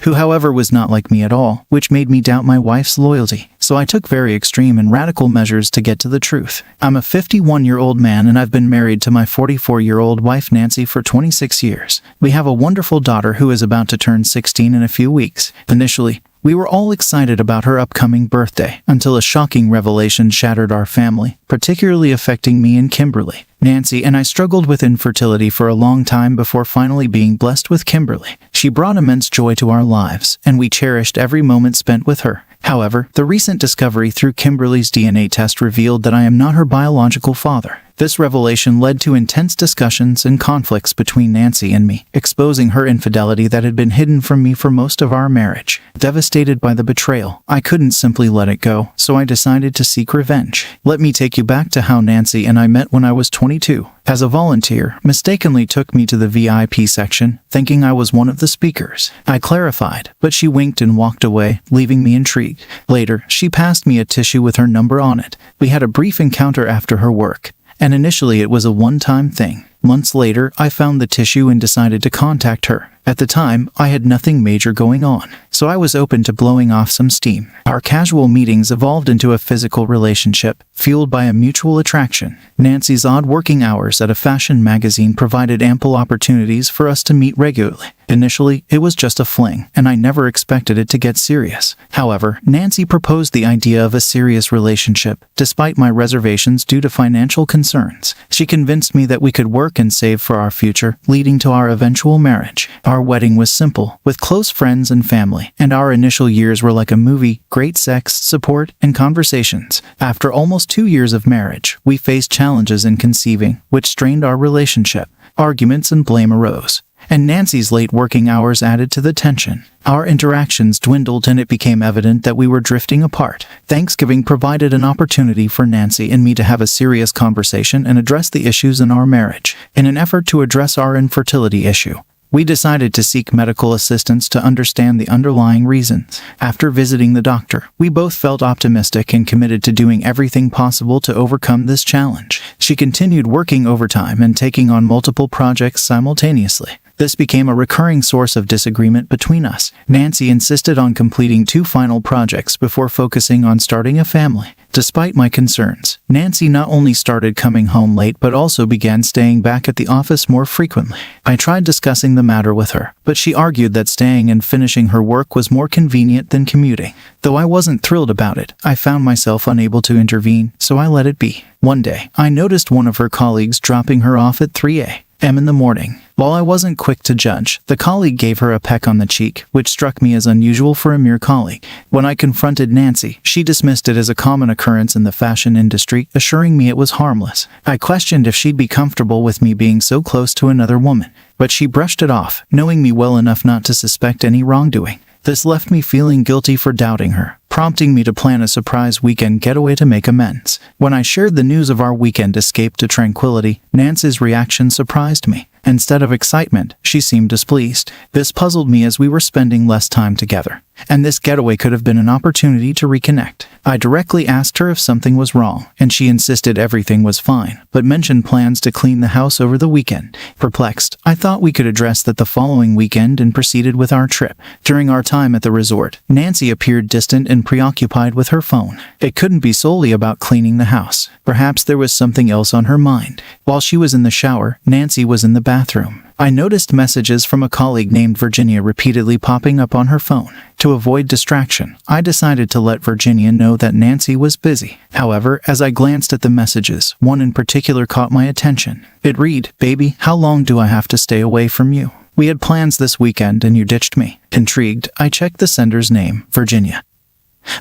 who however was not like me at all, which made me doubt my wife's loyalty. So I took very extreme and radical measures to get to the truth. I'm a 51-year-old man and I've been married to my 44-year-old wife Nancy for 26 years. We have a wonderful daughter who is about to turn 16 in a few weeks. Initially, we were all excited about her upcoming birthday, until a shocking revelation shattered our family, particularly affecting me and Kimberly. Nancy and I struggled with infertility for a long time before finally being blessed with Kimberly. She brought immense joy to our lives, and we cherished every moment spent with her. However, the recent discovery through Kimberly's DNA test revealed that I am not her biological father. This revelation led to intense discussions and conflicts between Nancy and me, exposing her infidelity that had been hidden from me for most of our marriage. Devastated by the betrayal, I couldn't simply let it go, so I decided to seek revenge. Let me take you back to how Nancy and I met when I was 22. as a volunteer, mistakenly took me to the VIP section, thinking I was one of the speakers. I clarified, but she winked and walked away, leaving me intrigued. Later, she passed me a tissue with her number on it. We had a brief encounter after her work, and initially it was a one-time thing. Months later, I found the tissue and decided to contact her. At the time, I had nothing major going on, so I was open to blowing off some steam. Our casual meetings evolved into a physical relationship, fueled by a mutual attraction. Nancy's odd working hours at a fashion magazine provided ample opportunities for us to meet regularly. Initially, it was just a fling, and I never expected it to get serious. However, Nancy proposed the idea of a serious relationship, despite my reservations due to financial concerns. She convinced me that we could work and save for our future, leading to our eventual marriage. Our wedding was simple, with close friends and family, and our initial years were like a movie: great sex, support, and conversations. After almost 2 years of marriage, we faced challenges in conceiving, which strained our relationship. Arguments and blame arose, and Nancy's late working hours added to the tension. Our interactions dwindled and it became evident that we were drifting apart. Thanksgiving provided an opportunity for Nancy and me to have a serious conversation and address the issues in our marriage. In an effort to address our infertility issue, we decided to seek medical assistance to understand the underlying reasons. After visiting the doctor, we both felt optimistic and committed to doing everything possible to overcome this challenge. She continued working overtime and taking on multiple projects simultaneously. This became a recurring source of disagreement between us. Nancy insisted on completing 2 final projects before focusing on starting a family. Despite my concerns, Nancy not only started coming home late but also began staying back at the office more frequently. I tried discussing the matter with her, but she argued that staying and finishing her work was more convenient than commuting. Though I wasn't thrilled about it, I found myself unable to intervene, so I let it be. One day, I noticed one of her colleagues dropping her off at 3 a.m. in the morning. While I wasn't quick to judge, the colleague gave her a peck on the cheek, which struck me as unusual for a mere colleague. When I confronted Nancy, she dismissed it as a common occurrence in the fashion industry, assuring me it was harmless. I questioned if she'd be comfortable with me being so close to another woman, but she brushed it off, knowing me well enough not to suspect any wrongdoing. This left me feeling guilty for doubting her, prompting me to plan a surprise weekend getaway to make amends. When I shared the news of our weekend escape to tranquility, Nancy's reaction surprised me. Instead of excitement, she seemed displeased. This puzzled me as we were spending less time together, and this getaway could have been an opportunity to reconnect. I directly asked her if something was wrong, and she insisted everything was fine, but mentioned plans to clean the house over the weekend. Perplexed, I thought we could address that the following weekend and proceeded with our trip. During our time at the resort, Nancy appeared distant and preoccupied with her phone. It couldn't be solely about cleaning the house. Perhaps there was something else on her mind. While she was in the shower, Nancy was in the bathroom. I noticed messages from a colleague named Virginia repeatedly popping up on her phone. To avoid distraction, I decided to let Virginia know that Nancy was busy. However, as I glanced at the messages, one in particular caught my attention. It read, "Baby, how long do I have to stay away from you? We had plans this weekend and you ditched me." Intrigued, I checked the sender's name, Virginia,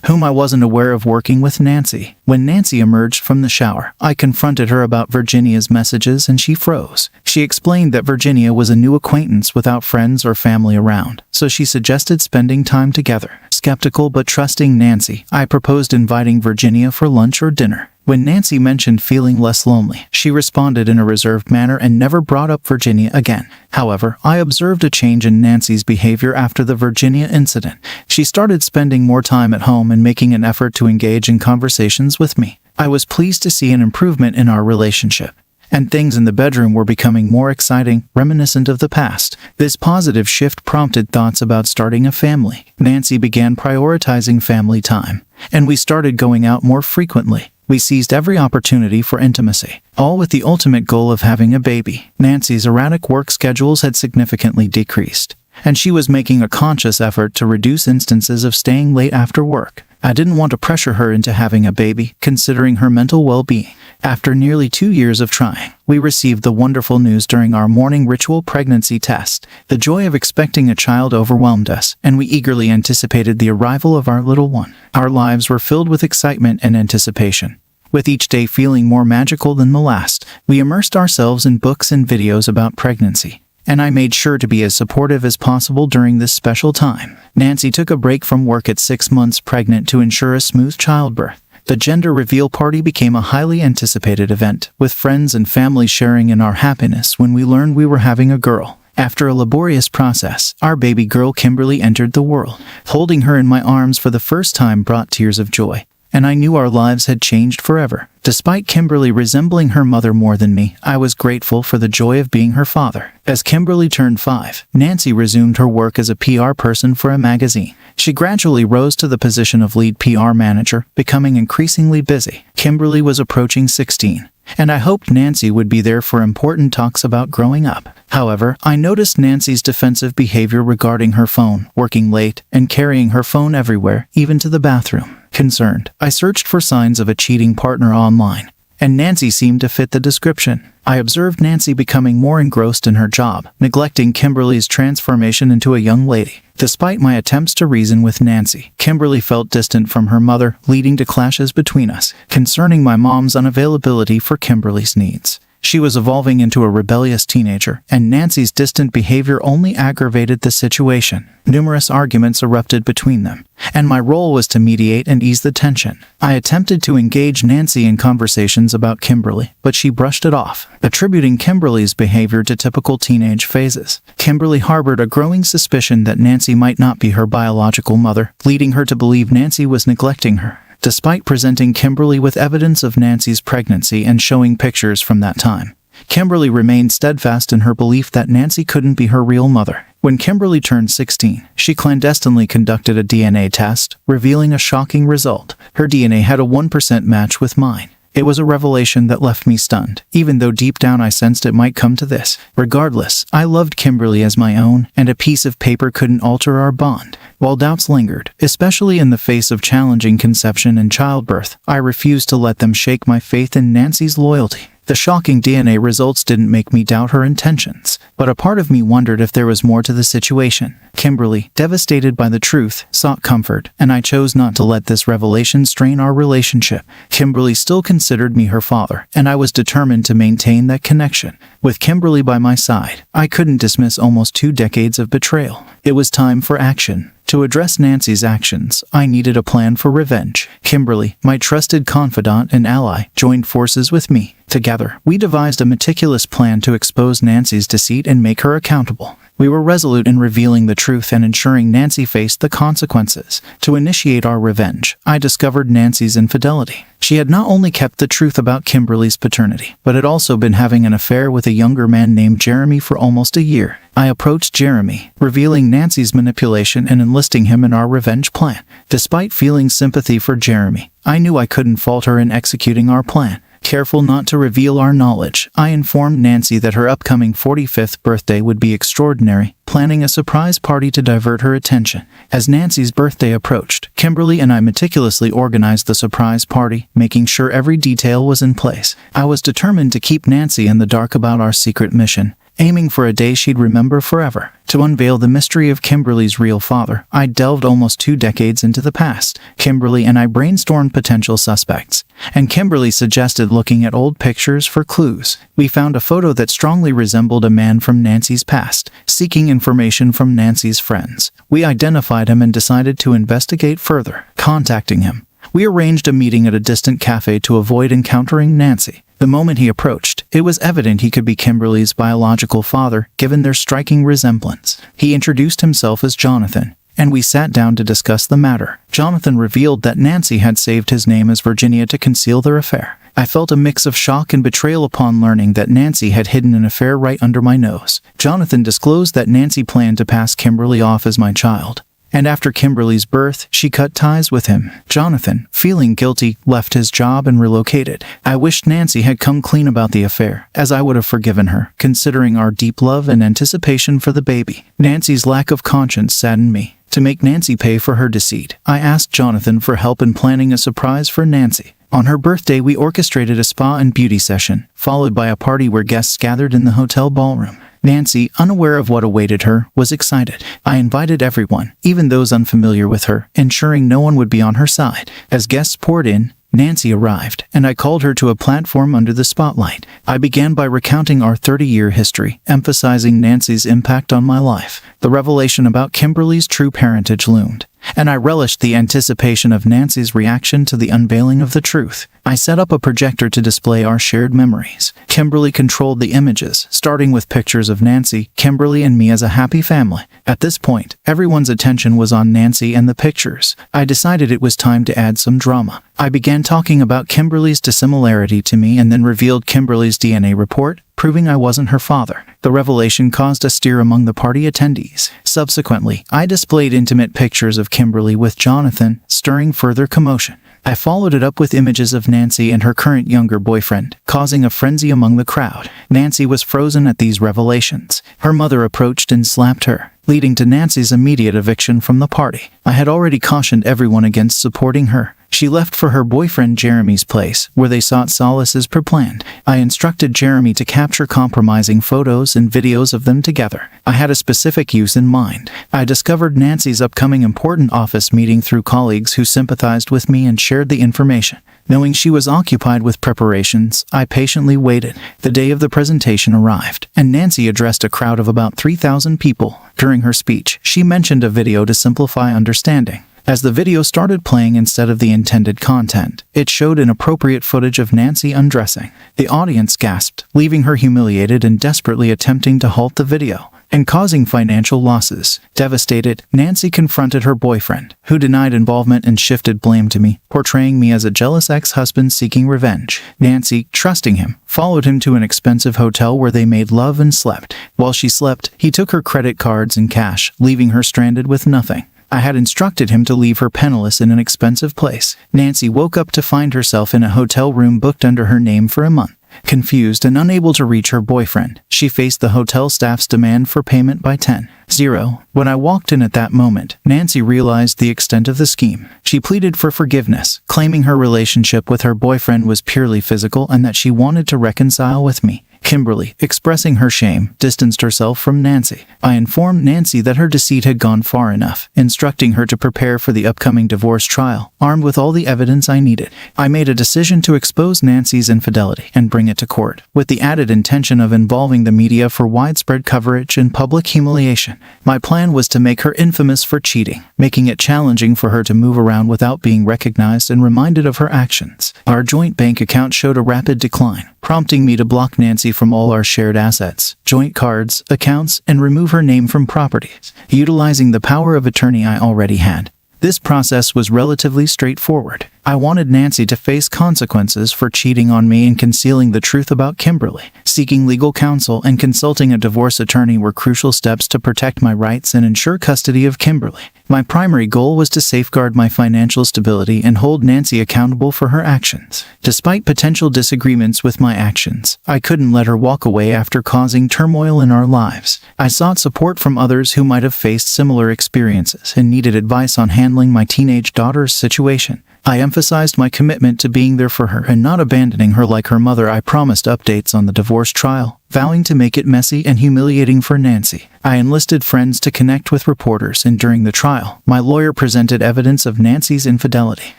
whom I wasn't aware of working with Nancy. When Nancy emerged from the shower, I confronted her about Virginia's messages and she froze. She explained that Virginia was a new acquaintance without friends or family around, so she suggested spending time together. Skeptical but trusting Nancy, I proposed inviting Virginia for lunch or dinner. When Nancy mentioned feeling less lonely, she responded in a reserved manner and never brought up Virginia again. However, I observed a change in Nancy's behavior after the Virginia incident. She started spending more time at home and making an effort to engage in conversations with me. I was pleased to see an improvement in our relationship, and things in the bedroom were becoming more exciting, reminiscent of the past. This positive shift prompted thoughts about starting a family. Nancy began prioritizing family time, and we started going out more frequently. We seized every opportunity for intimacy, all with the ultimate goal of having a baby. Nancy's erratic work schedules had significantly decreased, and she was making a conscious effort to reduce instances of staying late after work. I didn't want to pressure her into having a baby, considering her mental well-being. After nearly 2 years of trying, we received the wonderful news during our morning ritual pregnancy test. The joy of expecting a child overwhelmed us, and we eagerly anticipated the arrival of our little one. Our lives were filled with excitement and anticipation, with each day feeling more magical than the last. We immersed ourselves in books and videos about pregnancy, and I made sure to be as supportive as possible during this special time. Nancy took a break from work at 6 months pregnant to ensure a smooth childbirth. The gender reveal party became a highly anticipated event, with friends and family sharing in our happiness when we learned we were having a girl. After a laborious process, our baby girl Kimberly entered the world. Holding her in my arms for the first time brought tears of joy, and I knew our lives had changed forever. Despite Kimberly resembling her mother more than me, I was grateful for the joy of being her father. As Kimberly turned 5, Nancy resumed her work as a PR person for a magazine. She gradually rose to the position of lead PR manager, becoming increasingly busy. Kimberly was approaching 16, and I hoped Nancy would be there for important talks about growing up. However, I noticed Nancy's defensive behavior regarding her phone, working late, and carrying her phone everywhere, even to the bathroom. Concerned, I searched for signs of a cheating partner online, and Nancy seemed to fit the description. I observed Nancy becoming more engrossed in her job, neglecting Kimberly's transformation into a young lady. Despite my attempts to reason with Nancy, Kimberly felt distant from her mother, leading to clashes between us, concerning my mom's unavailability for Kimberly's needs. She was evolving into a rebellious teenager, and Nancy's distant behavior only aggravated the situation. Numerous arguments erupted between them, and my role was to mediate and ease the tension. I attempted to engage Nancy in conversations about Kimberly, but she brushed it off, attributing Kimberly's behavior to typical teenage phases. Kimberly harbored a growing suspicion that Nancy might not be her biological mother, leading her to believe Nancy was neglecting her. Despite presenting Kimberly with evidence of Nancy's pregnancy and showing pictures from that time, Kimberly remained steadfast in her belief that Nancy couldn't be her real mother. When Kimberly turned 16, she clandestinely conducted a DNA test, revealing a shocking result. Her DNA had a 1% match with mine. It was a revelation that left me stunned, even though deep down I sensed it might come to this. Regardless, I loved Kimberly as my own, and a piece of paper couldn't alter our bond. While doubts lingered, especially in the face of challenging conception and childbirth, I refused to let them shake my faith in Nancy's loyalty. The shocking DNA results didn't make me doubt her intentions, but a part of me wondered if there was more to the situation. Kimberly, devastated by the truth, sought comfort, and I chose not to let this revelation strain our relationship. Kimberly still considered me her father, and I was determined to maintain that connection. With Kimberly by my side, I couldn't dismiss almost 2 decades of betrayal. It was time for action. To address Nancy's actions, I needed a plan for revenge. Kimberly, my trusted confidant and ally, joined forces with me. Together, we devised a meticulous plan to expose Nancy's deceit and make her accountable. We were resolute in revealing the truth and ensuring Nancy faced the consequences. To initiate our revenge, I discovered Nancy's infidelity. She had not only kept the truth about Kimberly's paternity, but had also been having an affair with a younger man named Jeremy for almost a year. I approached Jeremy, revealing Nancy's manipulation and enlisting him in our revenge plan. Despite feeling sympathy for Jeremy, I knew I couldn't falter in executing our plan. Careful not to reveal our knowledge, I informed Nancy that her upcoming 45th birthday would be extraordinary, planning a surprise party to divert her attention. As Nancy's birthday approached, Kimberly and I meticulously organized the surprise party, making sure every detail was in place. I was determined to keep Nancy in the dark about our secret mission, aiming for a day she'd remember forever. To unveil the mystery of Kimberly's real father, I delved almost 2 decades into the past. Kimberly and I brainstormed potential suspects, and Kimberly suggested looking at old pictures for clues. We found a photo that strongly resembled a man from Nancy's past. Seeking information from Nancy's friends, we identified him and decided to investigate further. Contacting him, we arranged a meeting at a distant cafe to avoid encountering Nancy. The moment he approached, it was evident he could be Kimberly's biological father, given their striking resemblance. He introduced himself as Jonathan, and we sat down to discuss the matter. Jonathan revealed that Nancy had saved his name as Virginia to conceal their affair. I felt a mix of shock and betrayal upon learning that Nancy had hidden an affair right under my nose. Jonathan disclosed that Nancy planned to pass Kimberly off as my child, and after Kimberly's birth, she cut ties with him. Jonathan, feeling guilty, left his job and relocated. I wished Nancy had come clean about the affair, as I would have forgiven her, considering our deep love and anticipation for the baby. Nancy's lack of conscience saddened me. To make Nancy pay for her deceit, I asked Jonathan for help in planning a surprise for Nancy. On her birthday, we orchestrated a spa and beauty session, followed by a party where guests gathered in the hotel ballroom. Nancy, unaware of what awaited her, was excited. I invited everyone, even those unfamiliar with her, ensuring no one would be on her side. As guests poured in, Nancy arrived, and I called her to a platform under the spotlight. I began by recounting our 30-year history, emphasizing Nancy's impact on my life. The revelation about Kimberly's true parentage loomed, and I relished the anticipation of Nancy's reaction to the unveiling of the truth. I set up a projector to display our shared memories. Kimberly controlled the images, starting with pictures of Nancy, Kimberly, and me as a happy family. At this point, everyone's attention was on Nancy and the pictures. I decided it was time to add some drama. I began talking about Kimberly's dissimilarity to me and then revealed Kimberly's DNA report, proving I wasn't her father. The revelation caused a stir among the party attendees. Subsequently, I displayed intimate pictures of Kimberly with Jonathan, stirring further commotion. I followed it up with images of Nancy and her current younger boyfriend, causing a frenzy among the crowd. Nancy was frozen at these revelations. Her mother approached and slapped her, leading to Nancy's immediate eviction from the party. I had already cautioned everyone against supporting her. She left for her boyfriend Jeremy's place, where they sought solace as per planned. I instructed Jeremy to capture compromising photos and videos of them together. I had a specific use in mind. I discovered Nancy's upcoming important office meeting through colleagues who sympathized with me and shared the information. Knowing she was occupied with preparations, I patiently waited. The day of the presentation arrived, and Nancy addressed a crowd of about 3,000 people. During her speech, she mentioned a video to simplify understanding. As the video started playing instead of the intended content, it showed inappropriate footage of Nancy undressing. The audience gasped, leaving her humiliated and desperately attempting to halt the video, and causing financial losses. Devastated, Nancy confronted her boyfriend, who denied involvement and shifted blame to me, portraying me as a jealous ex-husband seeking revenge. Nancy, trusting him, followed him to an expensive hotel where they made love and slept. While she slept, he took her credit cards and cash, leaving her stranded with nothing. I had instructed him to leave her penniless in an expensive place. Nancy woke up to find herself in a hotel room booked under her name for a month. Confused and unable to reach her boyfriend, she faced the hotel staff's demand for payment by 10:0. When I walked in at that moment, Nancy realized the extent of the scheme. She pleaded for forgiveness, claiming her relationship with her boyfriend was purely physical and that she wanted to reconcile with me. Kimberly, expressing her shame, distanced herself from Nancy. I informed Nancy that her deceit had gone far enough, instructing her to prepare for the upcoming divorce trial, armed with all the evidence I needed. I made a decision to expose Nancy's infidelity and bring it to court, with the added intention of involving the media for widespread coverage and public humiliation. My plan was to make her infamous for cheating, making it challenging for her to move around without being recognized and reminded of her actions. Our joint bank account showed a rapid decline, prompting me to block Nancy from all our shared assets, joint cards, accounts, and remove her name from properties, utilizing the power of attorney I already had. This process was relatively straightforward. I wanted Nancy to face consequences for cheating on me and concealing the truth about Kimberly. Seeking legal counsel and consulting a divorce attorney were crucial steps to protect my rights and ensure custody of Kimberly. My primary goal was to safeguard my financial stability and hold Nancy accountable for her actions. Despite potential disagreements with my actions, I couldn't let her walk away after causing turmoil in our lives. I sought support from others who might have faced similar experiences and needed advice on handling my teenage daughter's situation. I emphasized my commitment to being there for her and not abandoning her like her mother. I promised updates on the divorce trial, vowing to make it messy and humiliating for Nancy. I enlisted friends to connect with reporters, and during the trial, my lawyer presented evidence of Nancy's infidelity.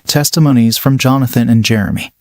Testimonies from Jonathan and Jeremy,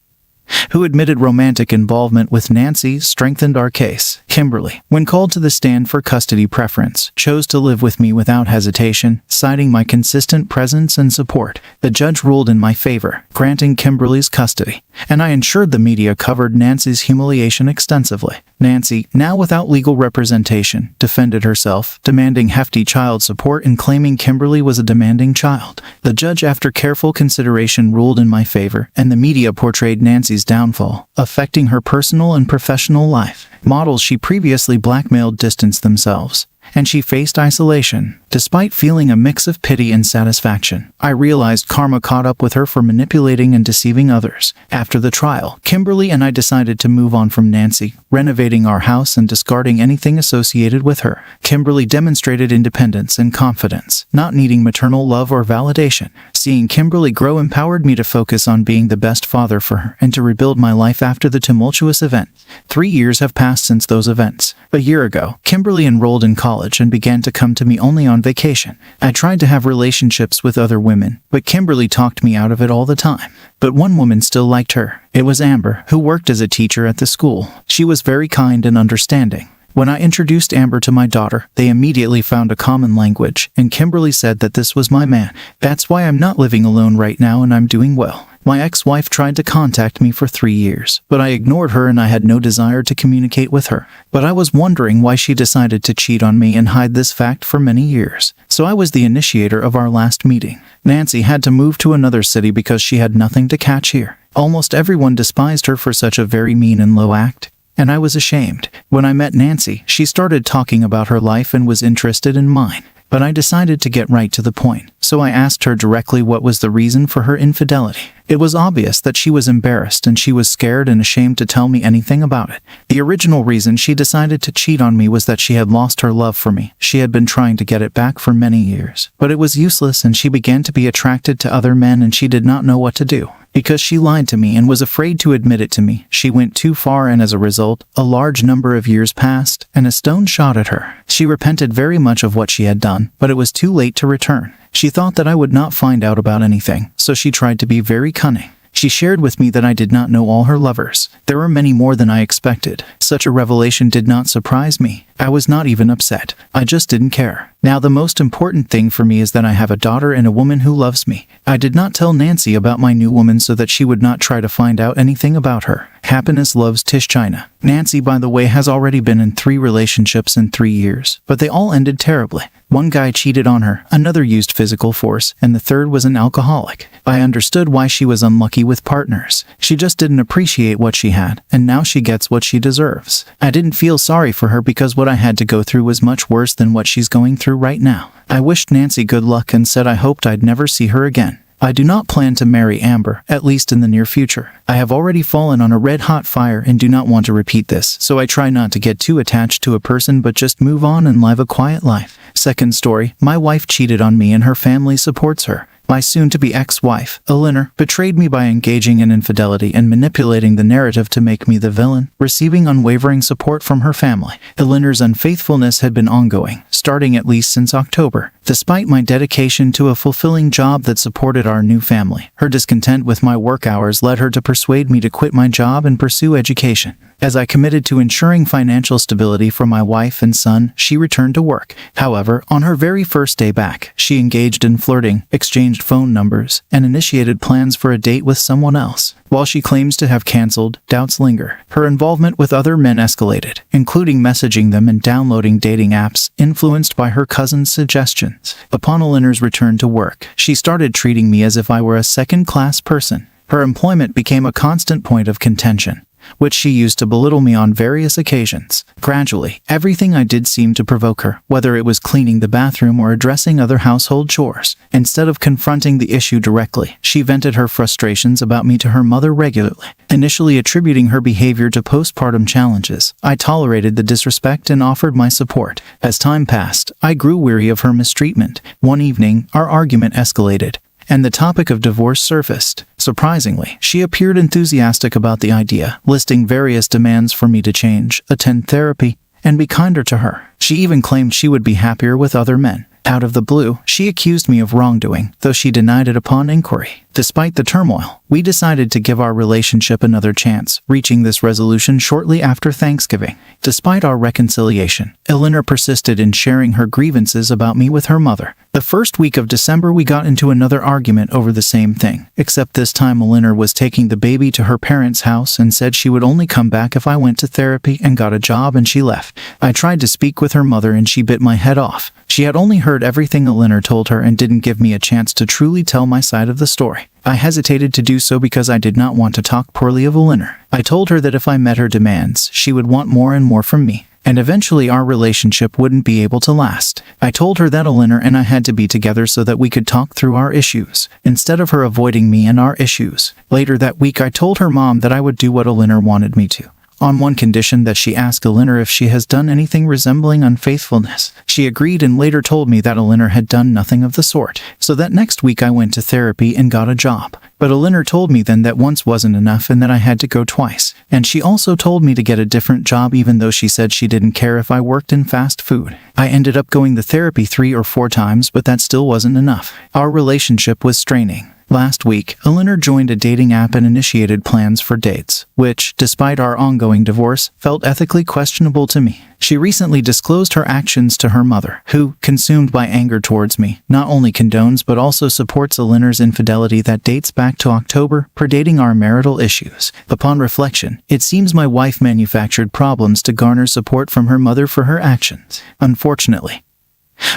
who admitted romantic involvement with Nancy, strengthened our case. Kimberly, when called to the stand for custody preference, chose to live with me without hesitation, citing my consistent presence and support. The judge ruled in my favor, granting Kimberly's custody, and I ensured the media covered Nancy's humiliation extensively. Nancy, now without legal representation, defended herself, demanding hefty child support and claiming Kimberly was a demanding child. The judge, after careful consideration, ruled in my favor, and the media portrayed Nancy's downfall, affecting her personal and professional life. Models she previously blackmailed distanced themselves, and she faced isolation. Despite feeling a mix of pity and satisfaction, I realized karma caught up with her for manipulating and deceiving others. After the trial, Kimberly and I decided to move on from Nancy, renovating our house and discarding anything associated with her. Kimberly demonstrated independence and confidence, not needing maternal love or validation. Seeing Kimberly grow empowered me to focus on being the best father for her and to rebuild my life after the tumultuous event. 3 years have passed since those events. A year ago, Kimberly enrolled in college and began to come to me only on vacation. I tried to have relationships with other women, but Kimberly talked me out of it all the time. But one woman still liked her. It was Amber, who worked as a teacher at the school. She was very kind and understanding. When I introduced Amber to my daughter, they immediately found a common language, and Kimberly said that this was my man. That's why I'm not living alone right now and I'm doing well. My ex-wife tried to contact me for 3 years, but I ignored her and I had no desire to communicate with her. But I was wondering why she decided to cheat on me and hide this fact for many years. So I was the initiator of our last meeting. Nancy had to move to another city because she had nothing to catch here. Almost everyone despised her for such a very mean and low act. And I was ashamed. When I met Nancy, she started talking about her life and was interested in mine. But I decided to get right to the point, so I asked her directly what was the reason for her infidelity. It was obvious that she was embarrassed and she was scared and ashamed to tell me anything about it. The original reason she decided to cheat on me was that she had lost her love for me. She had been trying to get it back for many years, but it was useless and she began to be attracted to other men and she did not know what to do. Because she lied to me and was afraid to admit it to me, she went too far and as a result, a large number of years passed and a stone shot at her. She repented very much of what she had done, but it was too late to return. She thought that I would not find out about anything, so she tried to be very cunning. She shared with me that I did not know all her lovers. There were many more than I expected. Such a revelation did not surprise me. I was not even upset. I just didn't care. Now the most important thing for me is that I have a daughter and a woman who loves me. I did not tell Nancy about my new woman so that she would not try to find out anything about her. Happiness loves Tish China. Nancy, by the way, has already been in 3 relationships in 3 years, but they all ended terribly. One guy cheated on her, another used physical force, and the third was an alcoholic. I understood why she was unlucky with partners. She just didn't appreciate what she had, and now she gets what she deserves. I didn't feel sorry for her because what I had to go through was much worse than what she's going through right now. I wished Nancy good luck and said I hoped I'd never see her again. I do not plan to marry Amber, at least in the near future. I have already fallen on a red-hot fire and do not want to repeat this, so I try not to get too attached to a person but just move on and live a quiet life. Second story, my wife cheated on me and her family supports her. My soon-to-be ex-wife, Elinor, betrayed me by engaging in infidelity and manipulating the narrative to make me the villain, receiving unwavering support from her family. Elinor's unfaithfulness had been ongoing, starting at least since October. Despite my dedication to a fulfilling job that supported our new family, her discontent with my work hours led her to persuade me to quit my job and pursue education. As I committed to ensuring financial stability for my wife and son, she returned to work. However, on her very first day back, she engaged in flirting, exchanged phone numbers, and initiated plans for a date with someone else. While she claims to have canceled, doubts linger. Her involvement with other men escalated, including messaging them and downloading dating apps, influenced by her cousin's suggestions. Upon Elinor's return to work, she started treating me as if I were a second-class person. Her employment became a constant point of contention, which she used to belittle me on various occasions. Gradually, everything I did seemed to provoke her, whether it was cleaning the bathroom or addressing other household chores. Instead of confronting the issue directly, she vented her frustrations about me to her mother regularly. Initially attributing her behavior to postpartum challenges, I tolerated the disrespect and offered my support. As time passed, I grew weary of her mistreatment. One evening, our argument escalated, and the topic of divorce surfaced. Surprisingly, she appeared enthusiastic about the idea, listing various demands for me to change, attend therapy, and be kinder to her. She even claimed she would be happier with other men. Out of the blue, she accused me of wrongdoing, though she denied it upon inquiry. Despite the turmoil, we decided to give our relationship another chance, reaching this resolution shortly after Thanksgiving. Despite our reconciliation, Elinor persisted in sharing her grievances about me with her mother. The first week of December, we got into another argument over the same thing, except this time Elinor was taking the baby to her parents' house and said she would only come back if I went to therapy and got a job, and she left. I tried to speak with her mother and she bit my head off. She had only heard everything Elinor told her and didn't give me a chance to truly tell my side of the story. I hesitated to do so because I did not want to talk poorly of Elinor. I told her that if I met her demands, she would want more and more from me, and eventually our relationship wouldn't be able to last. I told her that Elinor and I had to be together so that we could talk through our issues, instead of her avoiding me and our issues. Later that week, I told her mom that I would do what Elinor wanted me to, on one condition, that she ask Elinor if she has done anything resembling unfaithfulness. She agreed and later told me that Elinor had done nothing of the sort. So that next week I went to therapy and got a job. But Elinor told me then that once wasn't enough and that I had to go twice. And she also told me to get a different job even though she said she didn't care if I worked in fast food. I ended up going to therapy 3 or 4 times, but that still wasn't enough. Our relationship was straining. Last week, Eleanor joined a dating app and initiated plans for dates, which, despite our ongoing divorce, felt ethically questionable to me. She recently disclosed her actions to her mother, who, consumed by anger towards me, not only condones but also supports Eleanor's infidelity that dates back to October, predating our marital issues. Upon reflection, it seems my wife manufactured problems to garner support from her mother for her actions. Unfortunately,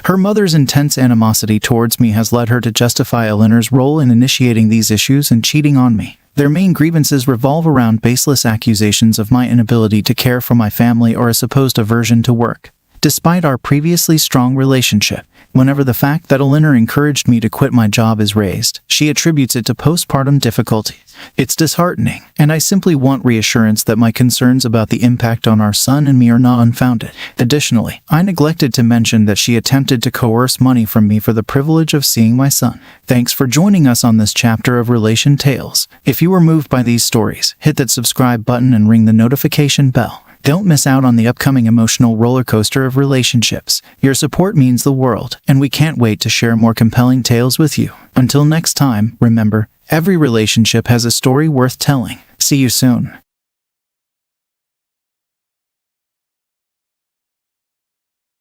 her mother's intense animosity towards me has led her to justify Eleanor's role in initiating these issues and cheating on me. Their main grievances revolve around baseless accusations of my inability to care for my family or a supposed aversion to work. Despite our previously strong relationship, whenever the fact that Eleanor encouraged me to quit my job is raised, she attributes it to postpartum difficulties. It's disheartening, and I simply want reassurance that my concerns about the impact on our son and me are not unfounded. Additionally, I neglected to mention that she attempted to coerce money from me for the privilege of seeing my son. Thanks for joining us on this chapter of Relation Tales. If you were moved by these stories, hit that subscribe button and ring the notification bell. Don't miss out on the upcoming emotional roller coaster of relationships. Your support means the world, and we can't wait to share more compelling tales with you. Until next time, remember, every relationship has a story worth telling. See you soon.